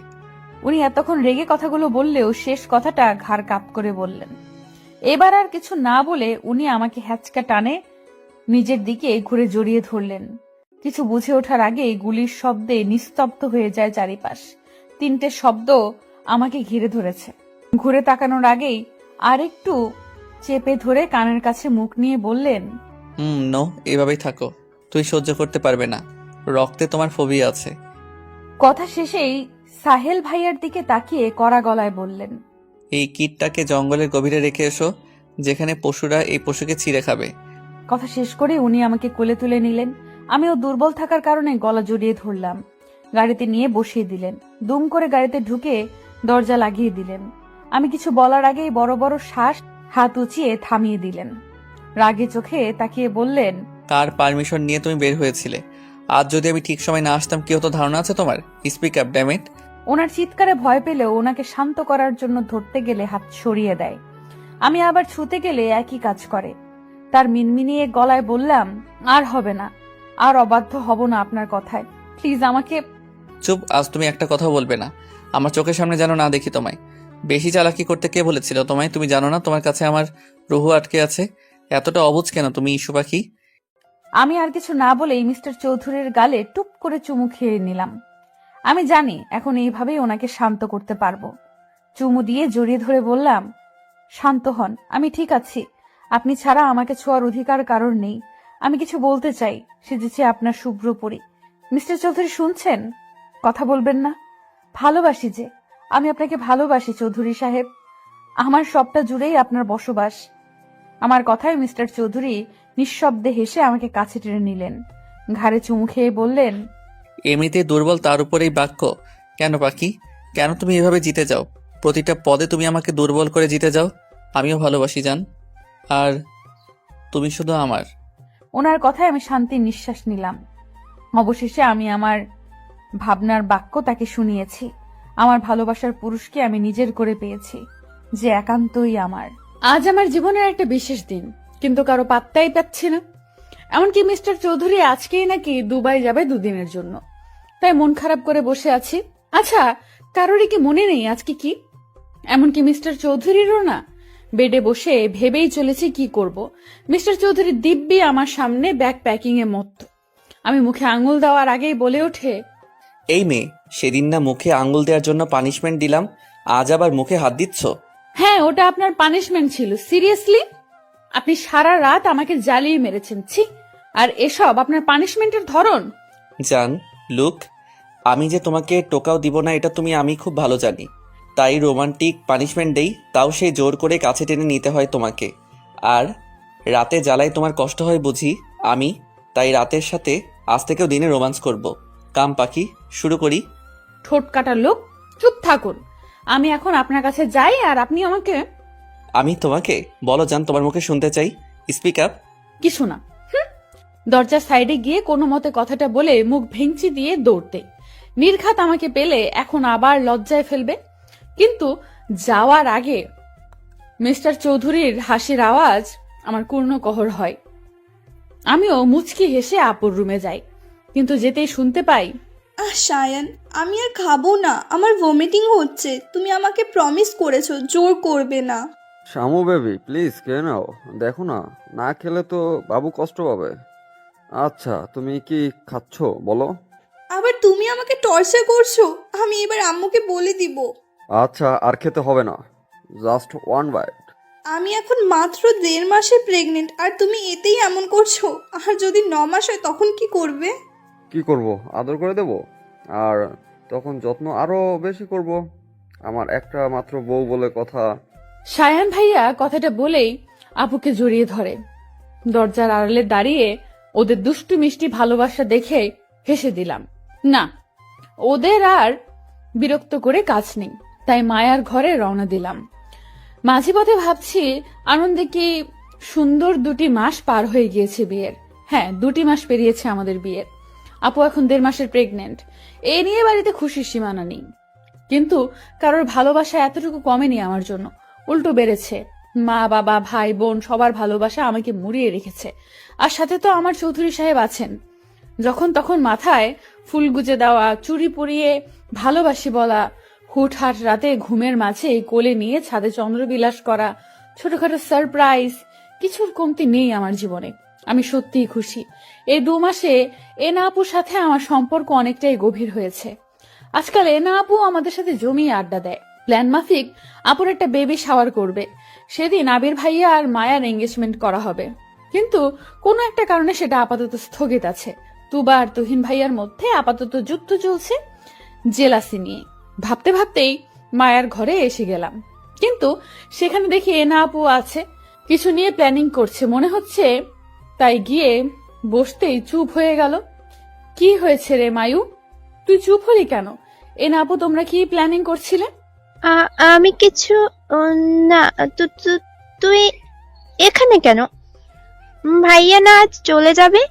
উনি এতক্ষণ রেগে কথাগুলো বললেও শেষ কথাটা ঘাড় কাপ করে বললেন। এবার আর কিছু না বলে উনি আমাকে হ্যাচকা টানে নিজের দিকে ঘুরে জড়িয়ে ধরলেন। কিছু বুঝে ওঠার আগেই গুলির শব্দে নিস্তব্ধ হয়ে যায় চারিপাশ। 3টে শব্দ আমাকে ঘিরে ধরেছে। ঘুরে তাকানোর আগেই আরেকটু চেপে ধরে কানের কাছে মুখ নিয়ে বললেন, নো, এভাবেই থাকো। তুই সহ্য করতে পারবে না, রক্তে তোমার ফোবিয়া আছে। কথা শেষেই সাহেল ভাইয়ার দিকে তাকিয়ে কড়া গলায় বললেন, এই কিটটাকে জঙ্গলের গভীরে রেখে এসো, যেখানে পশুরা এই পশুকে ছিঁড়ে খাবে। কথা শেষ করে উনি আমাকে কোলে তুলে নিলেন। আমিও দুর্বল থাকার কারণে গলা জড়িয়ে ধরলাম। গাড়িতে নিয়ে বসিয়ে দিলেন। দুম করে গাড়িতে ঢুকে দরজা লাগিয়ে দিলেন। আমি কিছু বলার আগেই বড় বড় শ্বাস হাত উঁচিয়ে থামিয়ে দিলেন। রাগে চোখে তাকিয়ে বললেন, কার পারমিশন নিয়ে তুমি বের হয়েছিলে? আজ যদি আমি ঠিক সময় না আসতাম কি হতো ধারণা আছে তোমার? Speak up damn it. ওনার চিৎকারে ভয় পেলেও ওনাকে শান্ত করার জন্য ধরতে গেলে হাত সরিয়ে দেয়। আমি আবার ছুতে গেলে একই কাজ করে। তার মিনমিনিয়ে গলায় বললাম, আর হবে না, আর অবাধ্য হব না আপনার কথায়। প্লিজ আমাকে। চুপ, আজ তুমি একটা কথা বলবে না। আমার চোখের সামনে যেন না দেখি তোমায়। বেশি চালাকি করতে কে বলেছিল তোমায়? তুমি জানো না তোমার কাছে আমার রুহু আটকে আছে? এতটা অবুঝ কেন তুমি, ইস্যু পাখি? আমি আর কিছু না বলেই মিস্টার চৌধুরীর গালে টুপ করে চুমু খেয়ে নিলাম। আমি জানি এখন এইভাবেই ওনাকে শান্ত করতে পারবো। চুমু দিয়ে জড়িয়ে ধরে বললাম, শান্ত হন, আমি ঠিক আছি। আপনি ছাড়া আমাকে ছোঁয়ার অধিকার কারণ নেই। আমি কিছু বলতে চাই, সেজেছি আপনার শুভ্র পরি। মিস্টার চৌধুরী শুনছেন? কথা বলবেন না? ভালোবাসি যে, আমি আপনাকে ভালোবাসি চৌধুরী সাহেব। আমার সবটা জুড়েই আপনার বসবাস। আমার কথায় মিস্টার চৌধুরী নিঃশব্দে হেসে আমাকে কাছে টেনে নিলেন। ঘাড়ে চুমু খেয়ে বললেন, এমনিতে দুর্বল, তার উপরেই বাক্য। কেন পাখি, কেন তুমি এভাবে জিতে যাও? প্রতিটা পদে তুমি আমাকে দুর্বল করে জিতে যাও। আমিও ভালোবাসি জান, আর তুমি শুধু আমার। ওনার কথায় আমি শান্তির নিঃশ্বাস নিলাম। অবশেষে আমি আমার ভাবনার বাক্য তাকে শুনিয়েছি। আমার ভালোবাসার পুরুষকে আমি নিজের করে পেয়েছি, যে একান্তই আমার। আজ আমার জীবনের একটা বিশেষ দিন, কিন্তু কারো পাত্তাই পাচ্ছি না। এমনকি মিস্টার চৌধুরী আজকেই নাকি দুবাই যাবে 2 দিনের জন্য। তাই মন খারাপ করে বসে আছি। আচ্ছা, কারোরই কি মনে নেই আজকে কি? এমনকি মিস্টার চৌধুরীরও না। বেডে বসে ভেবেই চলেছি কি করব। মিস্টার চৌধুরী দিব্যি আমার সামনে ব্যাগ প্যাকিং এ মত্ত। আমি মুখে আঙুল দেওয়ার আগেই বলে ওঠে, এই মেয়ে, সেদিন না মুখে আঙ্গুল দেওয়ার জন্য পানিশমেন্ট দিলাম, আজ আবার মুখে হাত দিচ্ছ? হ্যাঁ, ওটা আপনার পানিশমেন্ট ছিল। সিরিয়াসলি? আপনি সারা রাত আমাকে জ্বালিয়ে মেরেছেন, ছি। আর এসব আপনার পানিশমেন্টের ধরন? জান, লুক, আমি যে তোমাকে টোকাও দিব না এটা আমি খুব ভালো জানি। তাই রোমান্টিক পানিশমেন্ট দেই, তাও সেই জোর করে কাছে টেনে নিতে হয় তোমাকে। আর রাতে জ্বালায় তোমার কষ্ট হয় বুঝি। আমি তাই রাতের সাথে আজ থেকেও দিনে রোমান্স করব। কাম পাখি, শুরু করি। ঠোঁট কাটা লোক, চুপ থাকুন। আমি এখন আপনার কাছে যাই আর আপনি আমাকে। আমি তোমাকে? বলো জান, তোমার মুখে শুনতে চাই। Speak up. কিছু না। দরজার সাইডে গিয়ে কোনো মতে কথাটা বলে মুখ ভেঙচি দিয়ে দৌড়তে। নির্ঘাত আমাকে পেলে এখন আবার লজ্জায় ফেলবে। কিন্তু যাওয়ার আগে মিস্টার চৌধুরীর হাসির আওয়াজ আমার কর্ণকহর হয়। আমিও মুচকি হেসে আপুর রুমে যাই, কিন্তু যেতেই শুনতে পাই, সায়ান, আমি আর খাবো না, আমার ভমিটিং হচ্ছে। তুমি আমাকে প্রমিস করেছো জোর করবে না। শামু বেবি প্লিজ খেয়ে নাও, দেখো না, না খেলে তো বাবু কষ্ট পাবে। আচ্ছা তুমি কি খাচ্ছ বলো? আবার তুমি আমাকে টর্চার করছো। আমি এবার আম্মুকে বলে দিব। আচ্ছা আর খেতে হবে না, জাস্ট ওয়ান বাইট। আমি এখন মাত্র 1.5 মাসে প্রেগনেন্ট, আর তুমি এতেই এমন করছো। আর যদি 9 মাস হয় তখন কি করবে? কি করব, আদর করে দেব, আর তখন যত্ন আরো বেশি করব। আমার একটা মাত্র বউ বলে কথা। সায়ান ভাইয়া কথাটা বলেই আপুকে জড়িয়ে ধরে। দরজার আড়ালে দাঁড়িয়ে ওদের দুষ্টু মিষ্টি ভালোবাসা দেখে হেসে দিলাম। না, ওদের আর বিরক্ত করে কাজ নেই, তাই মায়ার ঘরে রওনা দিলাম। মাঝে পথে ভাবছি আনন্দে কি সুন্দর 2টি মাস পার হয়ে গিয়েছে বিয়ের। হ্যাঁ, 2টি মাস পেরিয়েছে আমাদের বিয়ের। আপু এখন 1.5 মাসের প্রেগনেন্ট। এ নিয়ে বাড়িতে খুশির সীমানা নেই, কিন্তু কারোর ভালোবাসা এতটুকু কমেনি আমার জন্য, উল্টো বেড়েছে। মা বাবা ভাই বোন সবার ভালোবাসা আমাকে মুড়িয়ে রেখেছে। আর সাথে তো আমার চৌধুরী সাহেব আছেন। যখন তখন মাথায় ফুল গুজে দেওয়া, চুড়ি পরিয়ে ভালোবাসি বলা, হুটহাট রাতে ঘুমের মাঝে কোলে নিয়ে ছাদে চন্দ্রবিলাস করা, ছোটখাটো সারপ্রাইজ, কিছুর কমতি নেই আমার জীবনে। আমি সত্যিই খুশি। এই 2 মাসে এনা আপুর সাথে আমার সম্পর্ক অনেকটাই গভীর হয়েছে। আজকাল এনা আপু আমাদের সাথে জমিয়ে আড্ডা দেয়। প্ল্যান মাফিক আপুর একটা বেবি শাওয়ার করবে। সেদিন আবির ভাইয়া আর মায়ার এঙ্গেজমেন্ট করা হবে, কিন্তু কোনো একটা কারণে সেটা আপাতত স্থগিত আছে। তুবা আর তুহিন ভাইয়ার মধ্যে আপাতত যুদ্ধ চলছে জেলাসি নিয়ে। ভাবতে ভাবতেই মায়ার ঘরে এসে গেলাম, কিন্তু সেখানে দেখি এনা আপু আছে, কিছু নিয়ে প্ল্যানিং করছে মনে হচ্ছে। তাই গিয়ে বসতেই চুপ হয়ে গেল। কি হয়েছে রে মায়ু, তুই চুপ হলি কেন? এনা আপু তোমরা কি প্ল্যানিং করছিলে? আমি কিছু না। তুই এখানে কেন? ভাইয়া না আজ চলে যাবে?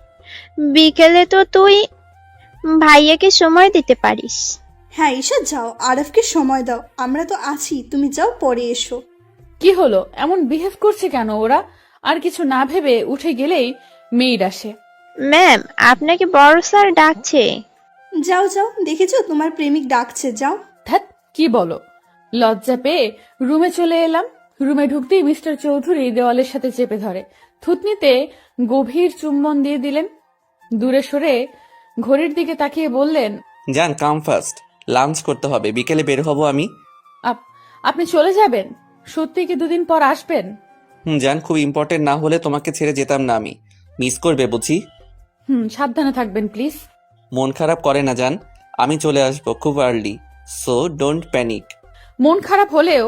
বিকেলে তো তুই ভাইয়াকে সময় দিতে পারিস। হ্যাঁ ঈশা, যাও, আরফকে সময় দাও। আমরা তো আছি, তুমি যাও, পরে এসো। কি হলো, এমন বিহেভ করছে কেন ওরা? আর কিছু না ভেবে উঠে গেলেই মেইড আসে। ম্যাম, আপনাকে বড় স্যার ডাকছে। যাও যাও, দেখেছো তোমার প্রেমিক ডাকছে, যাও। ধ্যাৎ, কি বলো? লজ্জা পেয়ে রুমে চলে এলাম। রুমে ঢুকতেই মিস্টার চৌধুরী দেওয়ালের সাথে চেপে ধরে, থুতনিতে গভীর চুম্বন দিয়ে দিলেন। দূরে সরে ঘড়ির দিকে তাকিয়ে বললেন, জান কাম ফার্স্ট, লাঞ্চ করতে হবে, বিকেলে বের হব আমি। আপনি চলে যাবেন? সত্যি কি 2 দিন পর আসবেন? জান, খুব ইম্পর্টেন্ট না হলে তোমাকে ছেড়ে যেতাম না আমি। মিস করবে বুঝি। সাবধানে থাকবেন প্লিজ। মন খারাপ করে না জান, আমি চলে আসবো খুব আর্লি, সো ডোন্ট প্যানিক। মন খারাপ হলেও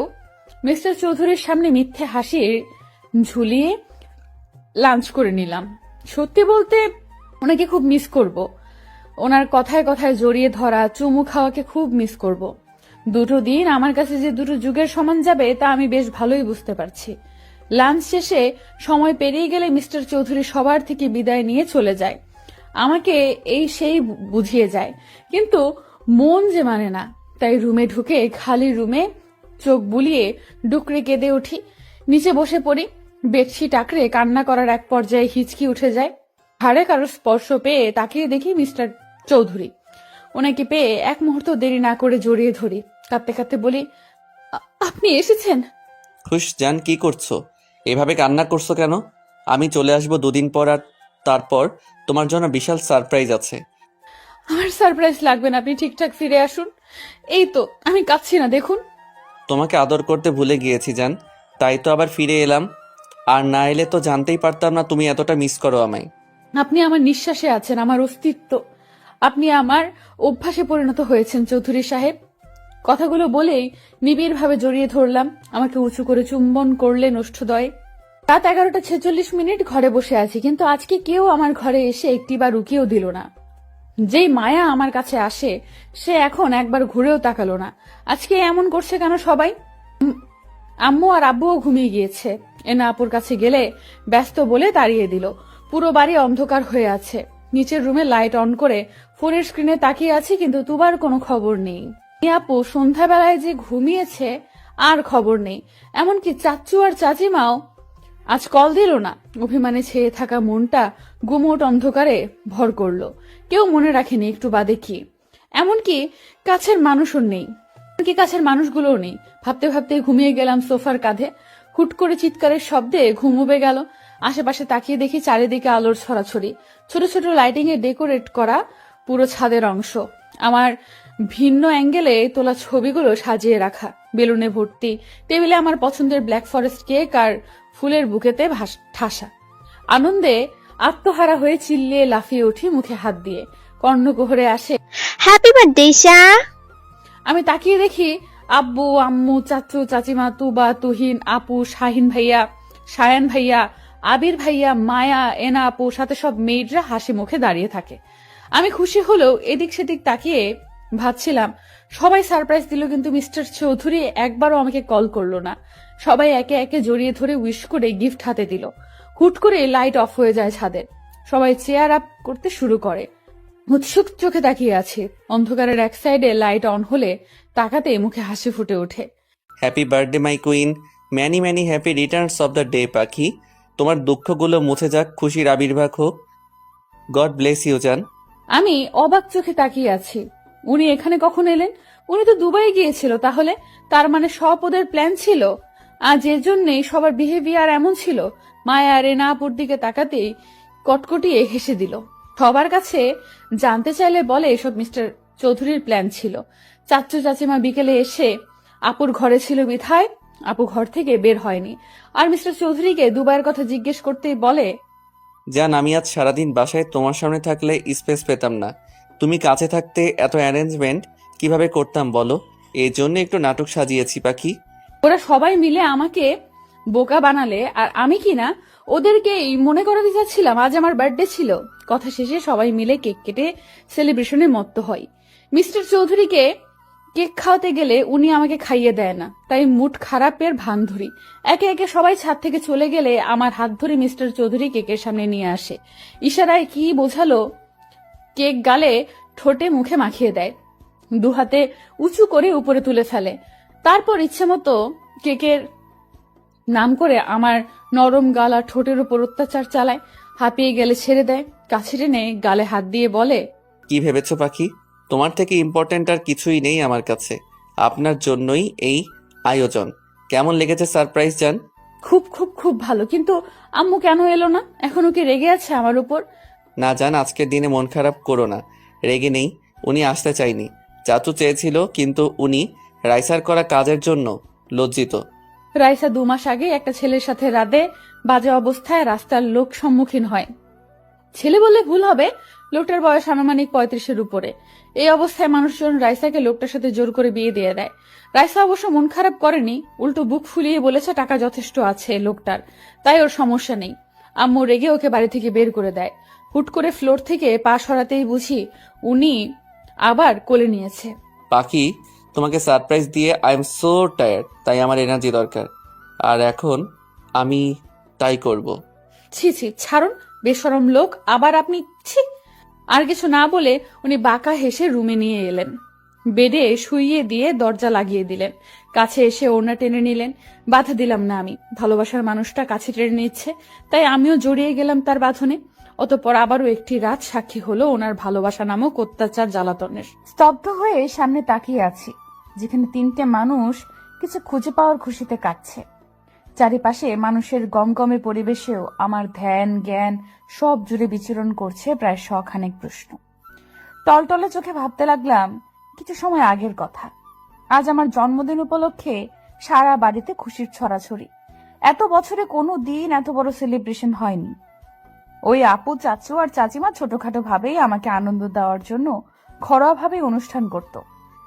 মিস্টার চৌধুরীর সামনে মিথ্যে হাসির ঝুলিয়ে লাঞ্চ করে নিলাম। সত্যি বলতে ওনাকে খুব মিস করব। ওনার কথায় কথায় জড়িয়ে ধরা, চুমু খাওয়াকে খুব মিস করব। 2 দিন আমার কাছে যে 2 যুগের সমান যাবে তা আমি বেশ ভালোই বুঝতে পারছি। লাঞ্চ শেষে সময় পেরিয়ে গেলে মিস্টার চৌধুরী সবার থেকে বিদায় নিয়ে চলে যায়। আমাকে এই সেই বুঝিয়ে যায়, কিন্তু মন যে মানে না। তাই রুমে ঢুকে খালি রুমে চোখ বুলিয়ে ডুকরে কেঁদে উঠি। নিচে বসে পড়ি, বেডশিট আঁকড়ে কান্না করার এক পর্যায়ে হিচকি উঠে যায়। ঘাড়ে কারোর স্পর্শ পেয়ে তাকিয়ে দেখি মিস্টার চৌধুরী। ওনাকে পেয়ে এক মুহূর্ত দেরি না করে জড়িয়ে ধরি। কাঁদতে কাঁদতে বলি, আপনি এসেছেন? খুশ জান, কি করছো? এভাবে কান্না করছো কেন? আমি চলে আসবো 2 দিন পর, আর তারপর তোমার জন্য বিশাল সারপ্রাইজ আছে। আমার সারপ্রাইজ লাগবে না, আপনি ঠিকঠাক ফিরে আসুন। এই তো আমি কাঁদছি না, দেখুন। তোমাকে আদর করতে ভুলে গিয়েছি জান, তাই তো আবার ফিরে এলাম। আর না এলে তো জানতেই পারতাম না তুমি এতটা মিস করো আমায়। আপনি আমার নিঃশ্বাসে আছেন, আমার অস্তিত্ব। আপনি আমার অভ্যাসে পরিণত হয়েছেন চৌধুরী সাহেব। কথাগুলো বলেই নিবিড়ভাবে জড়িয়ে ধরলাম। আমাকে উঁচু করে চুম্বন করলেন ওষ্ঠদয়ে। রাত 11:46 ঘরে বসে আছি, কিন্তু আজকে কেউ আমার ঘরে এসে একটিবার উকিও দিল না। যেই মায়া আমার কাছে আসে সে এখন একবার ঘুরেও তাকালো না। আজকে এমন করছে কেন সবাই? আম্মু আর আব্বুও ঘুমিয়ে গিয়েছে। এনা আপুর কাছে গেলে ব্যস্ত বলে তাড়িয়ে দিল। পুরো বাড়ি অন্ধকার হয়ে আছে। নিচের রুমে লাইট অন করে ফোনের স্ক্রিনে তাকিয়ে আছি, কিন্তু তুবার কোনো খবর নেই। আপু সন্ধ্যাবেলায় যে ঘুমিয়েছে আর খবর নেই। এমনকি চাচ্চু আর চাচিমাও আজ কল দিল না। অভিমানে ছেয়ে থাকা মনটা গুমোট অন্ধকারে ভর করলো। কেউ মনে রাখেনি একটু বাদে কি, এমনকি কাছের মানুষও নেই, এমনকি কাছের মানুষগুলোও নেই। ভাবতে ভাবতে ঘুমিয়ে গেলাম সোফার কাঁধে। হুট করে চিৎকারের শব্দে ঘুম উবে গেল। আশেপাশে তাকিয়ে দেখি চারিদিকে আলোর ছড়াছড়ি, ছোট ছোট লাইটিং এ ডেকোরেট করা পুরো ছাদের অংশ। আমার ভিন্ন অ্যাঙ্গেলে তোলা ছবিগুলো সাজিয়ে রাখা, বেলুনে ভর্তি। টেবিলে আমার পছন্দের ব্ল্যাক ফরেস্ট কেক আর ফুলের বুকেতে ঠাসা। আনন্দে আত্মহারা হয়ে চিল্লিয়ে লাফিয়ে উঠি মুখে হাত দিয়ে। কর্ণকুহরে আসে হ্যাপি বার্থডে ঈশা। আমি তাকিয়ে দেখি আব্বু, আম্মু, চাচু, চাচিমা, তুবা, তুহিন, আপু, শাহিন ভাইয়া, সায়ান ভাইয়া, আবির ভাইয়া, মায়া, এনা আপু, সাথে সব মেয়েরা হাসি মুখে দাঁড়িয়ে থাকে। আমি খুশি হলেও এদিক সেদিক তাকিয়ে ভাবছিলাম, সবাই সারপ্রাইজ দিল কিন্তু মিস্টার চৌধুরী একবারও আমাকে কল করলো না। সবাই একে একে জড়িয়ে ধরে উইশ করে গিফট হাতে দিল। হুট করে লাইট অফ হয়ে যায় ছাদের। সবাই চেয়ার আপ করতে শুরু করে। উৎসুক চোখে তাকিয়ে আছে। অন্ধকারের এক সাইডে লাইট অন হলে তাকাতে মুখে হাসি ফুটে ওঠে। Happy birthday my queen, many many happy returns of the day পাখি। তোমার দুঃখগুলো মুছে যাক, খুশির আবির্ভাব হোক। গড ব্লেস ইউ জান। আমি অবাক চোখে তাকিয়ে আছি। উনি এখানে কখন এলেন? উনি তো দুবাই গিয়েছিল। তাহলে তার মানে সব ওদের প্ল্যান ছিল। আজ এর জন্যই সবার বিহেভিয়ার এমন ছিল। মায়া রেনা আপুর দিকে তাকাতেই কটকটিয়ে হেসে দিল। সবার কাছে জানতে চাইলে বলে এসব মিস্টার চৌধুরীর প্ল্যান ছিল। চাচু চাচিমা বিকেলে এসে আপুর ঘরে ছিল বিধায় আপু ঘর থেকে বের হয়নি। আর মিস্টার চৌধুরীকে দুবাইয়ের কথা জিজ্ঞেস করতেই বলে, জান, আমি আজ সারাদিন বাসায় তোমার সামনে থাকলে স্পেস পেতাম না। তুমি কাছে থাকতে এত অ্যারেঞ্জমেন্ট কিভাবে করতাম বলো? এই জন্য একটু নাটক সাজিয়েছি পাখি। ওরা সবাই মিলে আমাকে বোকা বানালে আর আমি কিনা ওদেরকেই মনে করে দিতে চাচ্ছিলাম আজ আমার বার্থডে ছিল। কথা শেষে সবাই মিলে কেক কেটে সেলিব্রেশনে মত্ত হয়। মিস্টার চৌধুরীকে কেক খাওয়াতে গেলে উনি আমাকে খাইয়ে দেয় না, তাই মুড খারাপের ভান ধরি। একে একে সবাই ছাদ থেকে চলে গেলে আমার হাত ধরে মিস্টার চৌধুরী কেকের সামনে নিয়ে আসে। ইশারায় কি বোঝালো, কেক গালে ঠোঁটে মুখে মাখিয়ে দেয়। দু হাতে উঁচু করে উপরে তুলে ফেলে। তারপর ইচ্ছে মতো কেকের নাম করে আমার নরম গাল আর ঠোঁটের উপর অত্যাচার চালায়। হাঁপিয়ে গেলে ছেড়ে দেয়। কাছে টেনে গালে হাত দিয়ে বলে, কি ভেবেছো পাখি? তোমার থেকে ইম্পর্ট্যান্ট আর কিছুই নেই আমার কাছে। আপনার জন্যই এই আয়োজন। কেমন লেগেছে সারপ্রাইজ জান? খুব খুব খুব ভালো। কিন্তু আম্মু কেন এলো না? এখনো কি রেগে আছে আমার উপর? না জান, আজকের দিনে মন খারাপ করো না। রেগে নেই, উনি আসতে চাইনি। চাচু চেয়েছিল, কিন্তু উনি রাইসার করা কাজের জন্য লজ্জিত। রাইসা 2 মাস আগে একটা ছেলের সাথে রাতে বাজে অবস্থায় রাস্তার লোক সম্মুখীন হয়। ছেলে বললে ভুল হবে, লোকটার বয়স আনুমানিক 35-এর উপরে। এই অবস্থায় মানুষজন রাইসাকে লোকটার সাথে জোর করে বিয়ে দিয়ে দেয়। রাইসা অবশ্য মন খারাপ করেনি, উল্টো বুক ফুলিয়ে বলেছে টাকা যথেষ্ট আছে লোকটার, তাই ওর সমস্যা নেই। আম্মু রেগে ওকে বাড়ি থেকে বের করে দেয়। হুট করে ফ্লোর থেকে পা সরাতেই বুঝি উনি আবার কোলে নিয়েছে। পাখি, তোমাকে সারপ্রাইজ দিয়ে আই এম সো টায়ার্ড, তাই আমার এনার্জি দরকার। আর এখন আমি তাই করব। ছি ছি, ছাড়ুন, বেশরম লোক। আবার আপনি ছি। আর কিছু না বলে উনি বাঁকা হেসে রুমে নিয়ে এলেন। বেডে শুইয়ে দিয়ে দরজা লাগিয়ে দিলেন। কাছে এসে ওড়না টেনে নিলেন। বাধা দিলাম না আমি। ভালোবাসার মানুষটা কাছে টেনে নিচ্ছে, তাই আমিও জড়িয়ে গেলাম তার বাঁধনে। অতঃপর আবারও একটি রাত সাক্ষী হলো ওনার ভালোবাসা নামক অত্যাচার জ্বালাতনের। স্তব্ধ হয়ে সামনে তাকিয়ে আছি, যেখানে 3টে মানুষ কিছু খুঁজে পাওয়ার খুশিতে কাটছে। চারিপাশে মানুষের গমগমে পরিবেশেও আমার ধ্যান জ্ঞান সব জুড়ে বিচরণ করছে প্রায় 100 খানেক প্রশ্ন। টলটলে চোখে ভাবতে লাগলাম কিছু সময় আগের কথা। আজ আমার জন্মদিন উপলক্ষে সারা বাড়িতে খুশির ছড়াছড়ি। এত বছরে কোনো দিন এত বড় সেলিব্রেশন হয়নি। ওই আপু, চাচু আর চাচিমা ছোটখাটো ভাবেই আমাকে আনন্দ দেওয়ার জন্য ঘরোয়াভাবে অনুষ্ঠান করত।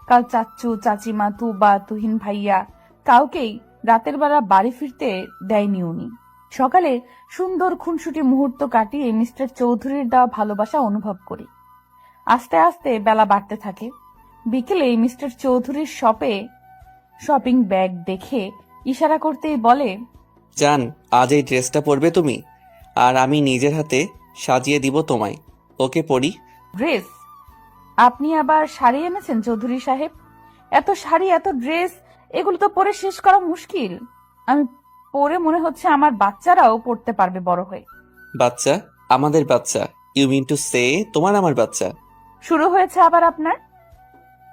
কাল চাচু, চাচিমা, তুবা, তুহিন ভাইয়া কাউকেই রাতের বেলা বাড়ি ফিরতে দেয়নি উনি। সকালে সুন্দর খুনসুটি মুহূর্ত কাটিয়ে মিস্টার চৌধুরীর দেওয়া ভালোবাসা অনুভব করি। আস্তে আস্তে বেলা বাড়তে থাকে। বিকেলে মিস্টার চৌধুরীর শপে শপিং ব্যাগ দেখে ইশারা করতেই বলে, জান, আজ এই ড্রেসটা পরবে তুমি, আর আমি নিজের হাতে সাজিয়ে দিব তোমায়। ওকে পরি। ড্রেস? আপনি আবার শাড়ি এনেছেন চৌধুরী সাহেব? এত শাড়ি, এত ড্রেস, এগুলো তো পরে শেষ করা মুশকিল। আমি পরে মনে হচ্ছে আমার বাচ্চারাও পড়তে পারবে বড় হয়ে। বাচ্চা? আমাদের বাচ্চা? ইউ মিন টু সে তোমার আমার বাচ্চা? শুরু হয়েছে আবার আপনার?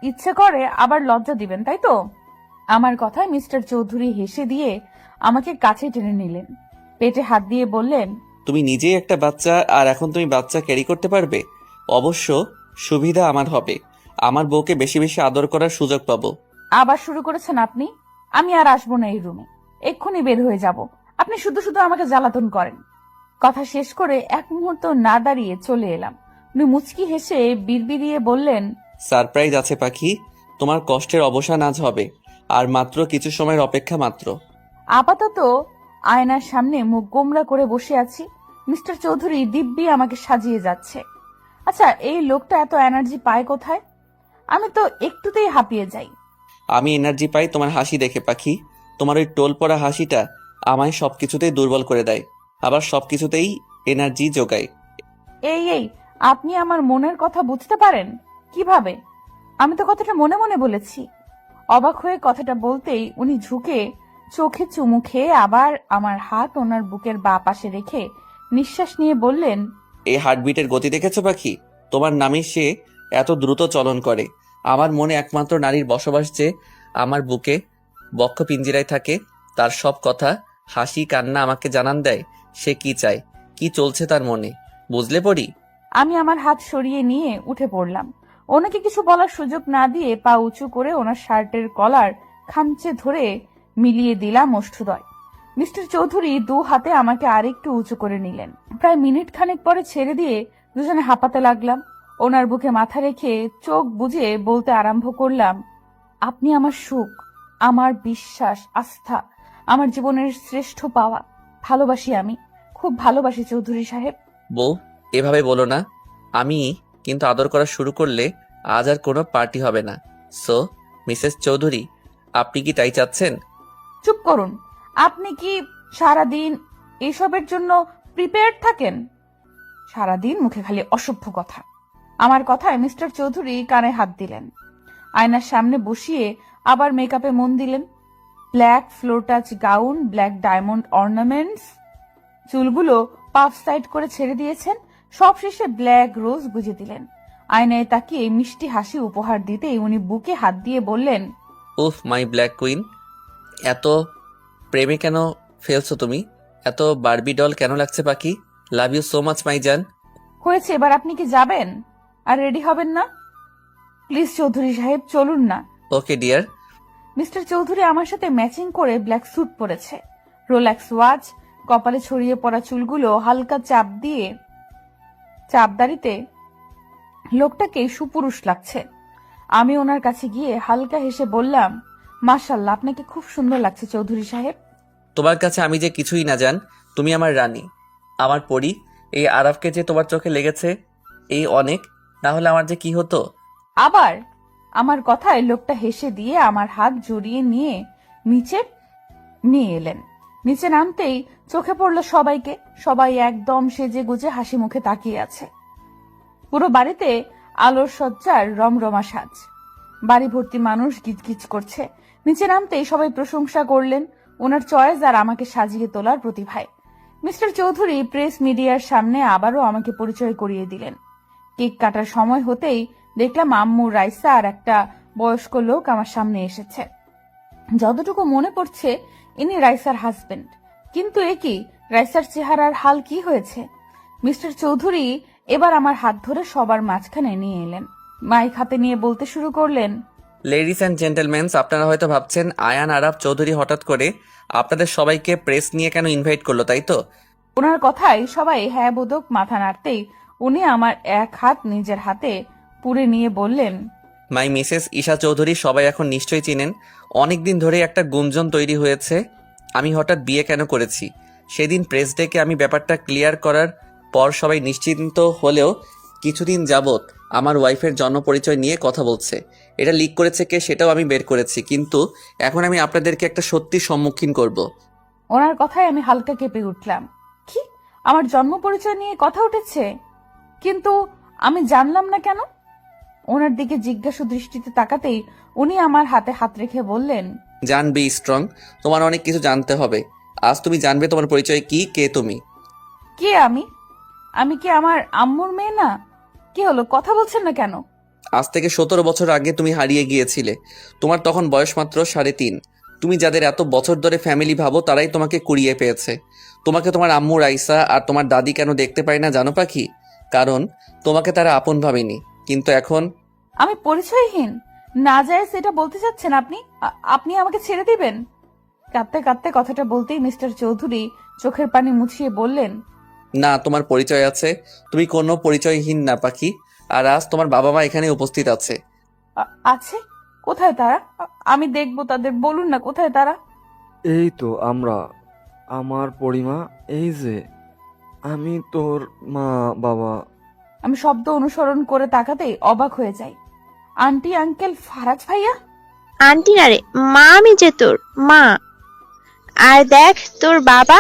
ইচ্ছে করে আবার লজ্জা দিবেন তাই তো? আমার কথায় মিস্টার চৌধুরী হেসে দিয়ে আমাকে কাছে টেনে নিলেন, পেটে হাত দিয়ে বললেন, তুমি নিজেই একটা বাচ্চা, আর এখন তুমি বাচ্চা ক্যারি করতে পারবে? অবশ্য সুবিধা আমার হবে, আমার বউকে বেশি বেশি আদর করার সুযোগ পাবো। আবার শুরু করেছেন আপনি। আমি আর আসবো না এই রুমে, এক্ষুনি বের হয়ে যাব। আপনি শুধু শুধু আমাকে জ্বালাতন করেন। কথা শেষ করে এক মুহূর্ত না দাঁড়িয়ে চলে এলাম। উনি মুচকি হেসে বিড়বিড়িয়ে বললেন, সারপ্রাইজ আছে পাখি, তোমার কষ্টের অবসান আজ হবে, আর মাত্র কিছু সময়ের অপেক্ষা মাত্র। আপাতত আয়নার সামনে মুখ গোমড়া করে বসে আছি। মিস্টার চৌধুরী দিব্যি আমাকে সাজিয়ে যাচ্ছে। আচ্ছা, এই লোকটা এত এনার্জি পায় কোথায়? আমি তো একটুতেই হাঁপিয়ে যাই। আমি এনার্জি পাই তোমার হাসি দেখে পাখি। তোমার ওই টোল পড়া হাসিটা আমায় সবকিছুতেই দুর্বল করে দেয়, আবার সবকিছুতেই এনার্জি যোগায়। এই আপনি আমার মনের কথা বুঝতে পারেন কিভাবে? আমি তো কথাটা মনে মনে বলেছি। অবাক হয়ে কথাটা বলতেই উনি ঝুঁকে চোখে চুমু খেয়ে আবার আমার হাত ওনার বুকের বাঁ পাশে রেখে নিঃশ্বাস নিয়ে বললেন, এই হার্টবিটের গতি দেখেছো পাখি? তোমার নামে সে এত দ্রুত চলন করে। আমার মনে একমাত্র নারীর বসবাস যে আমার বুকে বক্ষ পিঞ্জিরায় থাকে, তার সব কথা, হাসি কান্না আমাকে জানান দেয় সে কি চায়, কি চলছে তার মনে। বুঝলে পড়ি? আমি আমার হাত সরিয়ে নিয়ে উঠে পড়লাম। ওনাকে কিছু বলার সুযোগ না দিয়ে পা উঁচু করে ওনার শার্টের কলার খামচে ধরে মিলিয়ে দিলাম ওষ্ঠদ্বয়। মিস্টার চৌধুরী দু হাতে আমাকে আরেকটু উঁচু করে নিলেন। প্রায় মিনিট খানেক পরে ছেড়ে দিয়ে দুজনে হাঁপাতে লাগলাম। ওনার বুকে মাথা রেখে চোখ বুজে বলতে আরম্ভ করলাম, আপনি আমার সুখ, আমার বিশ্বাস, আস্থা, আমার জীবনের শ্রেষ্ঠ পাওয়া। ভালোবাসি, আমি খুব ভালোবাসি চৌধুরী সাহেব। বউ, এভাবে বলো না। আমি কিন্তু আদর করা শুরু করলে আজ আর কোনো পার্টি হবে না। সো মিসেস চৌধুরী, আপনি কি তাই চাচ্ছেন? চুপ করুন। আপনি কি সারাদিন এসবের জন্য প্রিপেয়ার্ড থাকেন? সারাদিন মুখে খালি অসভ্য কথা। আমার কথায় মিস্টার চৌধুরী কানে হাত দিলেন, আয়নার সামনে বসিয়ে আবার মেকআপে মন দিলেন। Black floor touch gown, black diamond ornaments, চুলগুলো পাফ সাইড করে ছেড়ে দিয়েছেন। সব শেষে ব্ল্যাক রোজ গুজে দিলেন। আয়নায় তাকিয়ে মিষ্টি হাসি উপহার দিতেই উনি বুকে হাত দিয়ে বললেন, উফ মাই ব্ল্যাক কুইন, এত প্রেমে কেন ফেলছো তুমি? এত বারবি ডল কেন লাগছে পাখি? Love you so much my জান। হয়েছে, এবার আপনি কি যাবেন আর রেডি হবেন না? প্লিজ চৌধুরী সাহেব, চলুন না। Okay dear. মিস্টার চৌধুরী আমার সাথে ম্যাচিং করে ব্ল্যাক স্যুট পরেছে, রোলেক্স ওয়াচ, কপালে ছড়িয়ে পড়া চুলগুলো হালকা চাপদারিতে লোকটাকে সুপুরুষ লাগছে। আমি ওনার কাছে গিয়ে হালকা হেসে বললাম, মাশাআল্লাহ, আপনাকে খুব সুন্দর লাগছে চৌধুরী সাহেব। তোমার কাছে আমি যে কিছুই না জান, তুমি আমার রানী, আমার পরী। এই আরাফকে যে তোমার চোখে লেগেছে এই অনেক, না হলে আমার যে কি হতো। আবার আমার কথায় লোকটা হেসে দিয়ে আমার হাত জড়িয়ে নিয়ে নিচে নিয়ে এলেন। নিচে নামতেই চোখে পড়লো সবাইকে। সবাই একদম সেজে গুজে হাসি মুখে তাকিয়ে আছে। পুরো বাড়িতে আলোর সজ্জার রমরমা সাজ। বাড়ি ভর্তি মানুষ গিজগিজ করছে। নিচে নামতেই সবাই প্রশংসা করলেন ওনার চয়েস আর আমাকে সাজিয়ে তোলার প্রতিভায়। মিস্টার চৌধুরী প্রেস মিডিয়ার সামনে আবারও আমাকে পরিচয় করিয়ে দিলেন। কেক কাটার সময় হতেই দেখলাম আম্মু, রাইসা আর একটা বয়স্ক লোক আমার সামনে এসেছে। যতটুকু মনে পড়ছে ইনি রাইসার হাজবেন্ড। কিন্তু এ কি, রাইসার চেহারার হাল কি হয়েছে? মিস্টার চৌধুরী এবার আমার হাত ধরে সবার মাঝখানে নিয়ে এলেন। মাইক হাতে নিয়ে বলতে শুরু করলেন, লেডিস অ্যান্ড জেন্টলম্যানস, আপনারা হয়তো ভাবছেন আয়ান আরাফ চৌধুরী হঠাৎ করে আপনাদের সবাইকে প্রেস নিয়ে কেন ইনভাইট করলো, তাই তো? ওনার কথায় সবাই হ্যাঁ বোধক মাথা নাড়তেই উনি আমার এক হাত নিজের হাতে পুরে নিয়ে বললেন, মাই মিসেস ঈশা চৌধুরী সবাই এখন নিশ্চয়ই চিনেন। অনেকদিন ধরে একটা গুঞ্জন তৈরি হয়েছে আমি হঠাৎ বিয়ে কেন করেছি। সেদিন প্রেস ডেকে আমি ব্যাপারটা ক্লিয়ার করার পর সবাই নিশ্চিন্ত হলেও কিছুদিন যাবৎ আমার ওয়াইফের জন্ম পরিচয় নিয়ে কথা বলছে। এটা লিক করেছে কে সেটাও আমি বের করেছি, কিন্তু এখন আমি আপনাদেরকে একটা সত্যির সম্মুখীন করব। ওনার কথায় আমি হালকা কেঁপে উঠলাম। কি, আমার জন্ম পরিচয় নিয়ে কথা উঠেছে? কিন্তু আমি জানলাম না কেন? ওনার দিকে জিজ্ঞাসু দৃষ্টিতে তাকাতেই উনি আমার হাতে হাত রেখে বললেন, জান, বি স্ট্রং, তোমার অনেক কিছু জানতে হবে। আজ তুমি জানবে তোমার পরিচয় কি, কে তুমি। কে আমি? আমি কি আমার আম্মুর মেয়ে না? কি হলো, কথা বলছেন না কেন? আজ থেকে 17 বছর আগে তুমি হারিয়ে গিয়েছিলে। তোমার তখন বয়স মাত্র 3.5। তুমি যাদের এত বছর ধরে ফ্যামিলি ভাবো তারাই তোমাকে কুড়িয়ে পেয়েছে। তোমাকে তোমার আম্মু রাইসা আর তোমার দাদি কেন দেখতে পায় না জানো পাখি? কারণ তোমাকে তারা আপন ভাবেনি। কিন্তু এখন আমি পরিচয়হীন না যায় সেটা বলতে চাচ্ছেন আপনি? আপনি আমাকে ছেড়ে দিবেন? কাঁদতে কাঁদতে কথাটা বলতেই মিস্টার চৌধুরী চোখের পানি মুছিয়ে বললেন, না, তোমার পরিচয় আছে। তুমি কোনো পরিচয়হীন না পাখি। আর আজ তোমার বাবা মা এখানে উপস্থিত আছে। আছে? কোথায় তারা? আমি দেখবো তাদের, বলুন না কোথায় তারা? এই তো আমরা, আমার পরিমা, এই যে আমি তোর মা বাবা। আমি শব্দ অনুসরণ করে তাকাতেই অবাক হয়ে যাই। আন্টি, আঙ্কেল, ফারাজ ভাইয়া। আন্টি না রে, মা, আমি যে তোর মা। আর দেখ তোর বাবা,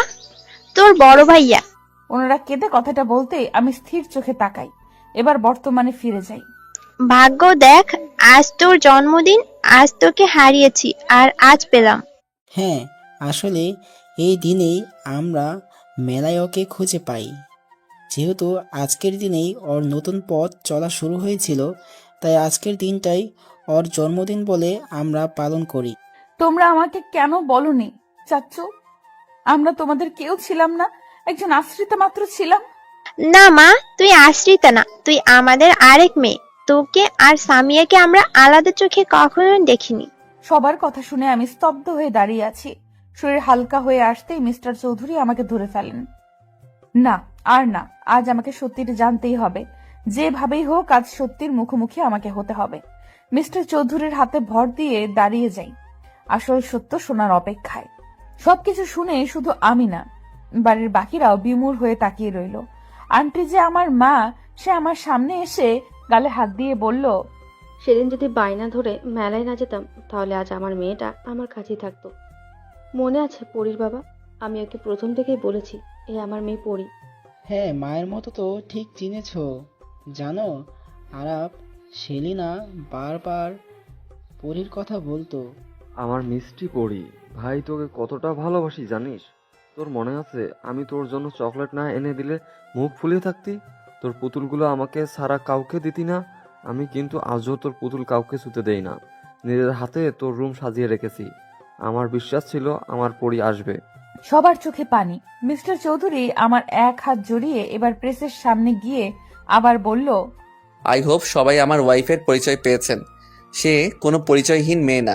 তোর বড় ভাইয়া। ওনারা কেঁদে কথাটা বলতেই আমি স্থির চোখে তাকাই। এবার বর্তমানে ফিরে যাই। ভাগ্য দেখ, আজ তোর জন্মদিন, আজ তোকে হারিয়েছি আর আজ পেলাম। হ্যাঁ, আসলে এই দিনেই আমরা মেলায় ওকে খুঁজে পাই। যেহেতু আজকের দিনেই ওর নতুন পথ চলা শুরু হয়েছিল, তাই আজকের দিনটাই ওর জন্মদিন বলে আমরা পালন করি। তোমরা আমাকে কেন বলনি চাচ্চু? আমরা তোমাদের কেউ ছিলাম না, একজন আশ্রিতা মাত্র ছিলাম। না মা, তুই আশ্রিতা না, তুই আমাদের আরেক মেয়ে। তোকে আর সামিয়াকে আমরা আলাদা চোখে কখনো দেখিনি। সবার কথা শুনে আমি স্তব্ধ হয়ে দাঁড়িয়ে আছি। শরীর হালকা হয়ে আসতেই মিস্টার চৌধুরী আমাকে ধরে ফেলেন। না, আর না, আজ আমাকে সত্যিটা জানতেই হবে। যেভাবেই হোক আজ সত্যির মুখোমুখি আমাকে হতে হবে। মিস্টার চৌধুরীর হাতে ভর দিয়ে দাঁড়িয়ে যাই, আসল সত্য শোনার অপেক্ষায়। সবকিছু শুনে শুধু আমি না, বাড়ির বাকিরাও বিমূঢ় হয়ে তাকিয়ে রইল। আন্টি যে আমার মা, সে আমার সামনে এসে গালে হাত দিয়ে বলল, সেদিন যদি বায়না ধরে মেলায় না যেতাম তাহলে আজ আমার মেয়েটা আমার কাছেই থাকতো। মনে আছে পরীর বাবা? আমি ওকে প্রথম থেকেই বলেছি এ আমার মেয়ে পরী। হ্যাঁ, মায়ের মতো তো ঠিক চিনেছ। জানো আরাপ, সেলিনা বারবার পরীর কথা বলতো। আমার মিষ্টি পড়ি, ভাই তোকে কতটা ভালোবাসি জানিস? তোর মনে আছে আমি তোর জন্য চকলেট না এনে দিলে মুখ ফুলিয়ে থাকতি? তোর পুতুলগুলো আমাকে ছাড়া কাউকে দিতি না। আমি কিন্তু আজও তোর পুতুল কাউকে ছুতে দেই না। নিজের হাতে তোর রুম সাজিয়ে রেখেছি। আমার বিশ্বাস ছিল আমার পরি আসবে। সবার চোখে পানি। মিস্টার চৌধুরী আমার এক হাত জড়িয়ে এবার প্রেসের সামনে গিয়ে আবার বলল, আই হোপ সবাই আমার ওয়াইফের পরিচয় পেয়েছেন। সে কোনো পরিচয়হীন মেয়ে না,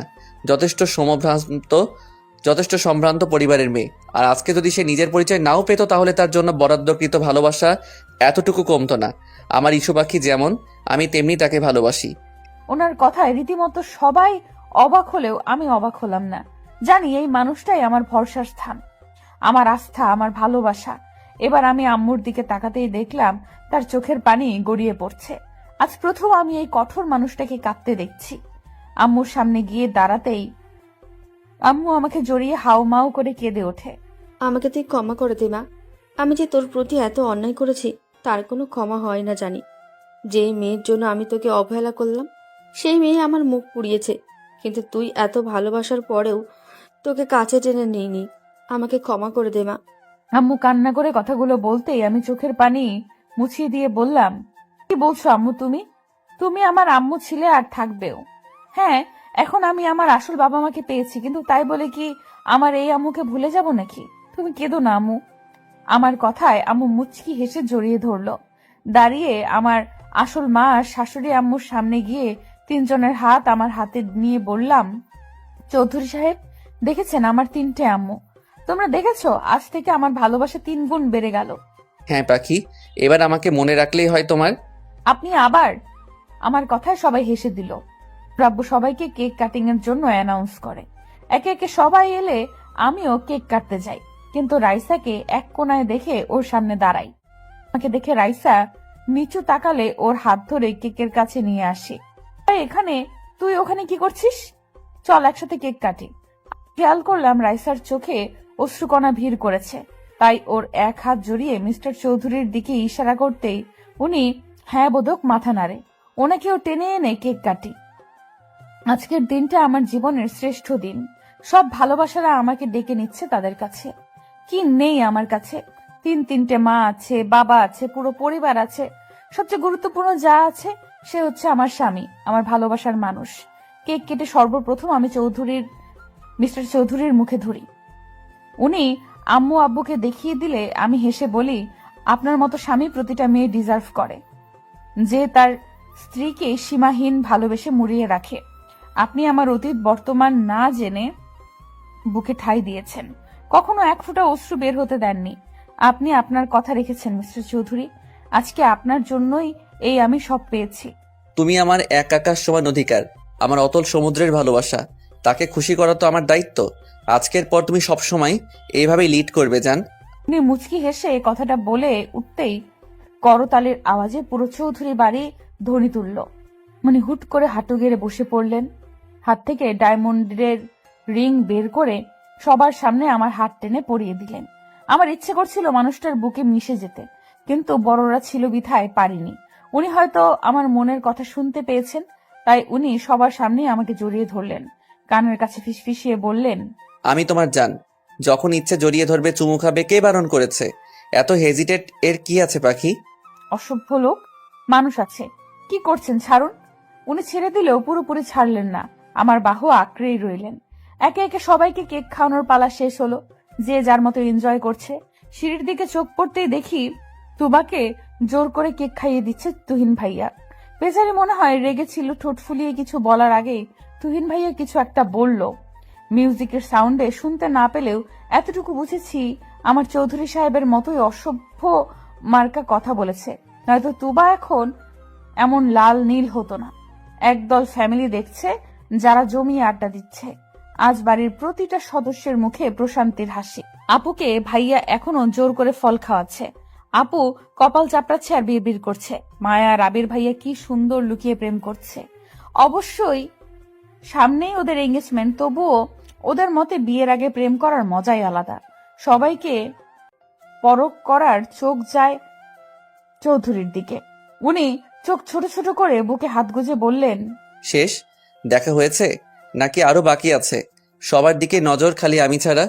যথেষ্ট সম্ভ্রান্ত পরিবারের মেয়ে। আর আজকে যদি সে নিজের পরিচয় নাও পেত তাহলে তার জন্য বরাদ্দকৃত ভালোবাসা এতটুকু কমতো না। আমার ইস্যু পাখি যেমন, আমি তেমনি তাকে ভালোবাসি। ওনার কথায় রীতিমতো সবাই অবাক হলেও আমি অবাক হলাম না। জানি এই মানুষটাই আমার ভরসার স্থান, আমার আস্থা, আমার ভালোবাসা। এবার আমি আম্মুর দিকে তাকাতেই দেখলাম তার চোখের পানি গড়িয়ে পড়ছে। আজ প্রথম আমি এই কঠোর মানুষটাকে কাঁদতে দেখছি। আম্মুর সামনে গিয়ে দাঁড়াতেই আম্মু আমাকে জড়িয়ে হাউমাউ করে কেঁদে ওঠে। আমাকে তুই ক্ষমা করে দে মা। আমি যে তোর প্রতি এত অন্যায় করেছি তার কোনো ক্ষমা হয় না জানি। যে মেয়ের জন্য আমি তোকে অবহেলা করলাম সেই মেয়ে আমার মুখ পুড়িয়েছে, কিন্তু তুই এত ভালোবাসার পরেও তোকে কাছে টেনে নিইনি। আমাকে ক্ষমা করে দে মা। আম্মু কান্না করে কথাগুলো বলতেই আমি চোখের পানি মুছিয়ে দিয়ে বললাম, কি বলছো আম্মু তুমি? তুমি আমার আম্মু ছিলে আর থাকবেও। হ্যাঁ, এখন আমি আমার আসল বাবা মাকে পেয়েছি, কিন্তু তাই বলে কি আমার এই আম্মুকে ভুলে যাব নাকি? তুমি কেঁদো না আম্মু। আমার কথায় আম্মু মুচকি হেসে জড়িয়ে ধরলো। দাঁড়িয়ে আমার আসল মা আর শাশুড়ি আম্মুর সামনে গিয়ে তিনজনের হাত আমার হাতে নিয়ে বললাম, চৌধুরী সাহেব, দেখেছেন আমার 3টে আম্মু? তোমরা দেখেছো, আজ থেকে আমার ভালোবাসা 3 গুণ বেড়ে গেল। হ্যাঁ পাখি, এবার আমাকে মনে রাখলেই হয় তোমার। আপনি আবার? আমার কথায় সবাই হেসে দিল। রাব্বু সবাইকে কেক কাটিং এর জন্য অ্যানাউন্স করে। একে একে সবাই এলে আমিও কেক কাটতে যাই, কিন্তু রাইসাকে এক কোনায় দেখে ওর সামনে দাঁড়াই। আমাকে দেখে রাইসা নিচু তাকালে ওর হাত ধরে কেকের কাছে নিয়ে আসি। এখানে, তুই ওখানে কি করছিস? চল একসাথে কেক কাটি। খেয়াল করলাম রাইসার চোখে অশ্রুকণা ভিড় করেছে, তাই ওর এক হাত জড়িয়ে মিস্টার চৌধুরীর দিকে ইশারা করতেই উনি হ্যাঁ বোধক মাথা নাড়ে। ওনাকেও টেনে এনে কেক কাটি। আজকের দিনটা আমার জীবনের শ্রেষ্ঠ দিন। সব ভালোবাসারা আমাকে ডেকে নিচ্ছে তাদের কাছে। কি নেই আমার কাছে? তিনটে মা আছে, বাবা আছে, পুরো পরিবার আছে। সবচেয়ে গুরুত্বপূর্ণ যা আছে সে হচ্ছে আমার স্বামী, আমার ভালোবাসার মানুষ। কেক কেটে সর্বপ্রথম আমি মিস্টার চৌধুরীর মুখে ধরি। উনি আম্মু আব্বুকে দেখিয়ে দিলে আমি হেসে বলি, আপনার মতো স্বামী প্রতিটা মেয়ে ডিজার্ভ করে, যে তার স্ত্রীকে সীমাহীন ভালোবেসে মুড়িয়ে রাখে। আপনি আমার অতীত বর্তমান না জেনে বুকে ঠাঁই দিয়েছেন, কখনো এক ফোঁটা অশ্রু বের হতে দেননি। আপনি আপনার কথা রেখেছেন মিস্টার চৌধুরী। আজকে আপনার জন্যই এই আমি সব পেয়েছি। তুমি আমার এক আকাশ সমান অধিকার, আমার অতল সমুদ্রের ভালোবাসা। তাকে খুশি করা তো আমার দায়িত্ব। আজকের পর তুমি সবসময় এইভাবেই লিড করবে জান। উনি মুচকি হেসে কথাটা বলে উঠতেই করতালের আওয়াজে পুরো চৌধুরী বাড়ি ধ্বনি তুলল। উনি হুট করে হাঁটু গেড়ে বসে পড়লেন, হাত থেকে ডায়মন্ডের রিং বের করে সবার সামনে আমার হাত টেনে পরিয়ে দিলেন। আমার ইচ্ছে করছিল মানুষটার বুকে মিশে যেতে, কিন্তু বড়রা ছিল বিধায় পারিনি। উনি হয়তো আমার মনের কথা শুনতে পেয়েছেন, তাই উনি সবার সামনে আমাকে জড়িয়ে ধরলেন, কানের কাছে ফিসফিসিয়ে বললেন, আমি তোমার জান। যখন ইচ্ছে জড়িয়ে ধরবে, চুমু খাবে, কে বারণ করেছে? এত হেজিটেট এর কি আছে পাখি? অসভ্য লোক, মানুষ আছে, কি করছেন, ছাড়ুন। উনি ছেড়ে দিলেও পুরোপুরি ছাড়লেন না, আমার বাহু আঁকড়েই রইলেন। একে একে সবাইকে কেক খাওয়ানোর পালা শেষ হলো, যে যার মতো এনজয় করছে। সিঁড়ির দিকে চোখ পড়তেই দেখি তুবাকে জোর করে কেক খাইয়ে দিচ্ছে তুহিন ভাইয়া। বেচারি মনে হয় রেগেছিল, ঠোঁট ফুলিয়ে কিছু বলার আগেই তুহিন ভাইয়া কিছু একটা বলল। মিউজিকের সাউন্ডে শুনতে না পেলেও এতটুকু বুঝেছি আমার চৌধুরী সাহেবের মতোই অসভ্য মার্কা কথা বলেছে, নয়তো তুবা এখন এমন লাল নীল হতো না। একদল ফ্যামিলি দেখছে যারা জমিয়ে আড্ডা দিচ্ছে। আজ বাড়ির প্রতিটা সদস্যের মুখে প্রশান্তির হাসি। আপুকে ভাইয়া এখনো জোর করে ফল খাওয়াচ্ছে। আপু কপাল চাপড়াচ্ছে আর বিড়বিড় করছে, মায়া আর আবির ভাইয়া কি সুন্দর লুকিয়ে প্রেম করছে। অবশ্যই সামনেই ওদের এঙ্গেজমেন্ট, তবুও ওদের মতে বিয়ের আগে প্রেম করার মজাই আলাদা। সবাইকে পরখ করার চোখ যায় চৌধুরীর দিকে। উনি চোখ ছোট ছোট করে বুকে হাত গুজে বললেন, শেষ দেখা হয়েছে নাকি আরো বাকি আছে? সবার দিকে নজর খালি আমি ছাড়া।